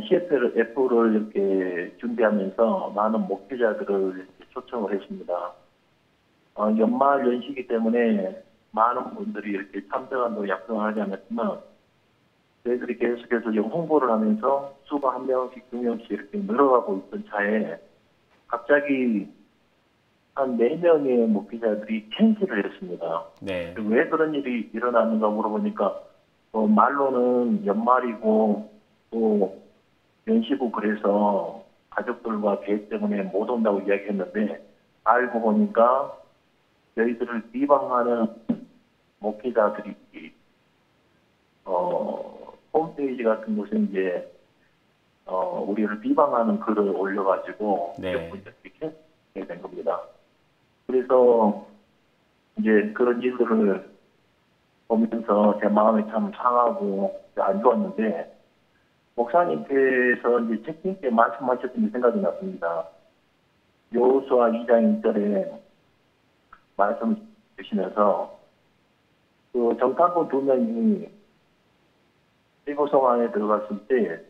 CLF를 이렇게 준비하면서 많은 목회자들을 이렇게 초청을 했습니다. 연말 연시기 때문에 많은 분들이 이렇게 참석한다고 약속을 하지 않았지만 저희들이 계속해서 홍보를 하면서 수가 한 명씩, 두 명씩 이렇게 늘어가고 있던 차에 갑자기 한 4명의 목회자들이 캔슬을 했습니다. 네. 왜 그런 일이 일어났는가 물어보니까 말로는 연말이고 또 연시고 그래서 가족들과 계획 때문에 못 온다고 이야기했는데 알고 보니까 저희들을 비방하는 목회자들이 홈페이지 같은 곳에 이제 우리를 비방하는 글을 올려가지고 네. 이렇게 된 겁니다. 그래서 이제 그런 일들을 보면서 제 마음이 참 상하고 안 좋았는데 목사님께서 이제 책 있게 말씀하셨던 게 생각이 났습니다. 여호수아 2장 1절에 말씀 주시면서 그 정탐꾼 2명이 리고성 안에 들어갔을 때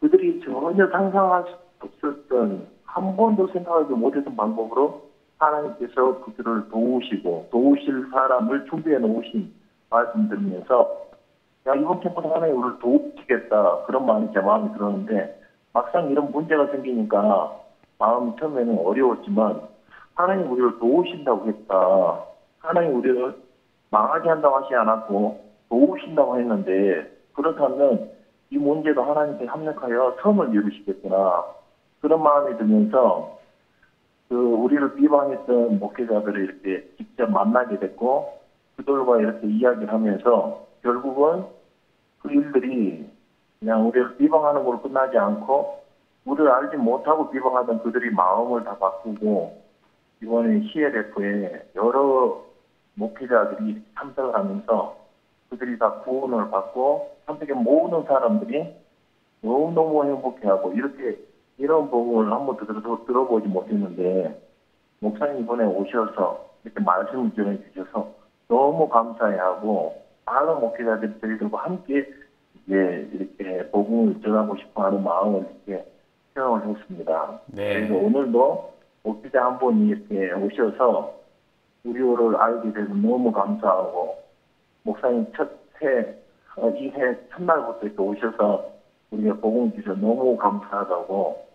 그들이 전혀 상상할 수 없었던 한 번도 생각하지 못했던 방법으로 하나님께서 그들을 도우시고 도우실 사람을 준비해 놓으신 말씀 들으면서 야 이번 캠프는 하나님 우리를 도우시겠다 그런 마음이 제 마음에 들었는데 막상 이런 문제가 생기니까 마음이 처음에는 어려웠지만 하나님 우리를 도우신다고 했다. 하나님 우리를 망하게 한다고 하지 않았고 도우신다고 했는데 그렇다면 이 문제도 하나님께 합력하여 선을 이루시겠구나. 그런 마음이 들면서 그 우리를 비방했던 목회자들을 이렇게 직접 만나게 됐고 그들과 이렇게 이야기를 하면서 결국은 그 일들이 그냥 우리를 비방하는 걸로 끝나지 않고 우리를 알지 못하고 비방하던 그들이 마음을 다 바꾸고 이번에 CLF에 여러 목회자들이 참석을 하면서 그들이 다 구원을 받고 참석의 모든 사람들이 너무너무 행복해하고 이런 복음을 한 번도 들어보지 못했는데 목사님 이번에 오셔서 이렇게 말씀을 전해주셔서 너무 감사해하고 많은 목회자들이 저희들과 함께 이제 이렇게 복음을 전하고 싶어하는 마음을 이렇게 표현을 했습니다. 네. 그래서 오늘도 목회자 한 분이 이렇게 오셔서 우리를 알게 돼서 너무 감사하고 목사님 이해 첫날부터 이렇게 오셔서 우리가 복음 주셔서 너무 감사하다고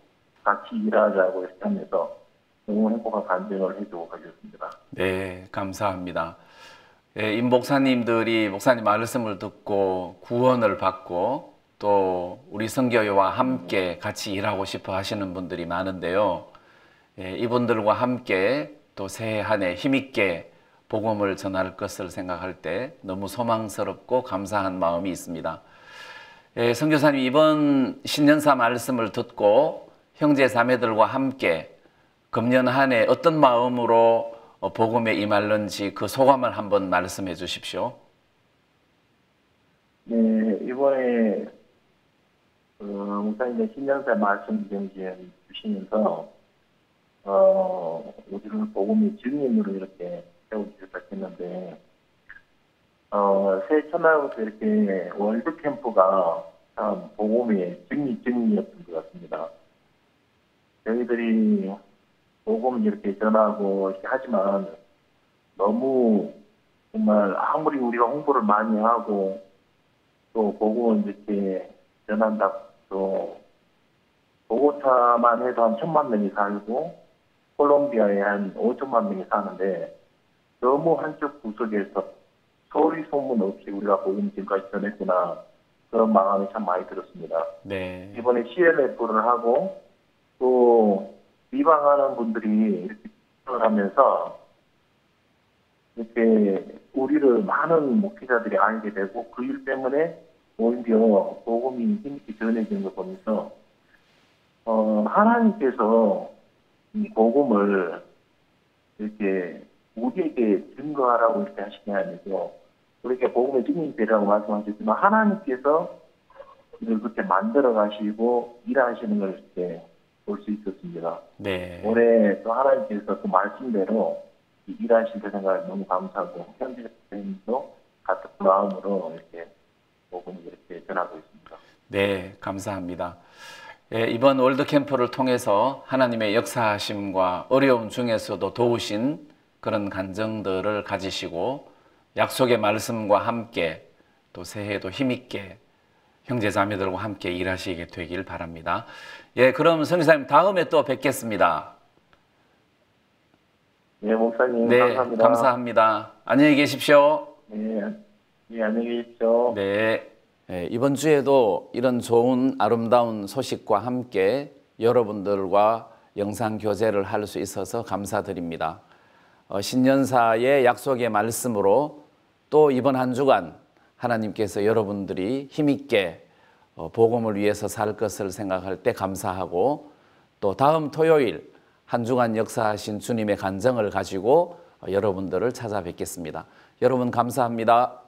같이 일하자고 이렇게 하면서 너무 행복한 간증을 해주고 가셨습니다. 네, 감사합니다. 예, 임 목사님들이 목사님 말씀을 듣고 구원을 받고 또 우리 선교회와 함께 같이 일하고 싶어 하시는 분들이 많은데요. 예, 이분들과 함께 또 새해 한 해 힘있게 복음을 전할 것을 생각할 때 너무 소망스럽고 감사한 마음이 있습니다. 예, 선교사님 이번 신년사 말씀을 듣고 형제 자매들과 함께 금년 한 해 어떤 마음으로 복음에 임할는지 그 소감을 한번 말씀해 주십시오. 네, 이번에 목사님 신년사 말씀 주시면서 우리를 복음의 증인으로 이렇게 세워주셨다 했는데 새해 첫날부터 이렇게 월드 캠프가 참 복음의 증인이었던 것 같습니다. 저희들이 복음 이렇게 전하고 이렇게 하지만 너무 정말 아무리 우리가 홍보를 많이 하고 또 복음을 이렇게 전한다고 또 보고타만 해도 한 1,000만 명이 살고 콜롬비아에 한 5천만 명이 사는데 너무 한쪽 구석에서 소리 소문 없이 우리가 복음 지금까지 전했구나 그런 마음이 참 많이 들었습니다. 네. 이번에 CLF를 하고 또 비방하는 분들이 이렇게 하면서 이렇게 우리를 많은 목회자들이 알게 되고 그 일 때문에 오히려 복음이 힘있게 전해지는 걸 보면서 하나님께서 이 복음을 이렇게 우리에게 증거하라고 이렇게 하신 게 아니고 우리에게 복음의 증인이 되라고 말씀하셨지만 하나님께서 이걸 그렇게 만들어 가시고 일하시는 걸 이렇게 볼 수 있었습니다. 네. 올해 또 하나님께서 그 말씀대로 일하실 때 생각을 너무 감사하고 현지자님도 같은 마음으로 이렇게 복음을 이렇게 전하고 있습니다. 네, 감사합니다. 예, 이번 월드캠프를 통해서 하나님의 역사하심과 어려움 중에서도 도우신 그런 간증들을 가지시고 약속의 말씀과 함께 또 새해에도 힘있게 형제자매들과 함께 일하시게 되길 바랍니다. 예, 그럼 성교사님 다음에 또 뵙겠습니다. 네, 목사님 네, 감사합니다. 감사합니다. 안녕히 계십시오. 네, 안녕히 계십시오. 네. 네, 이번 주에도 이런 좋은 아름다운 소식과 함께 여러분들과 영상 교제를 할 수 있어서 감사드립니다. 신년사의 약속의 말씀으로 또 이번 한 주간 하나님께서 여러분들이 힘있게 복음을 위해서 살 것을 생각할 때 감사하고 또 다음 토요일 한 주간 역사하신 주님의 간증을 가지고 여러분들을 찾아뵙겠습니다. 여러분 감사합니다.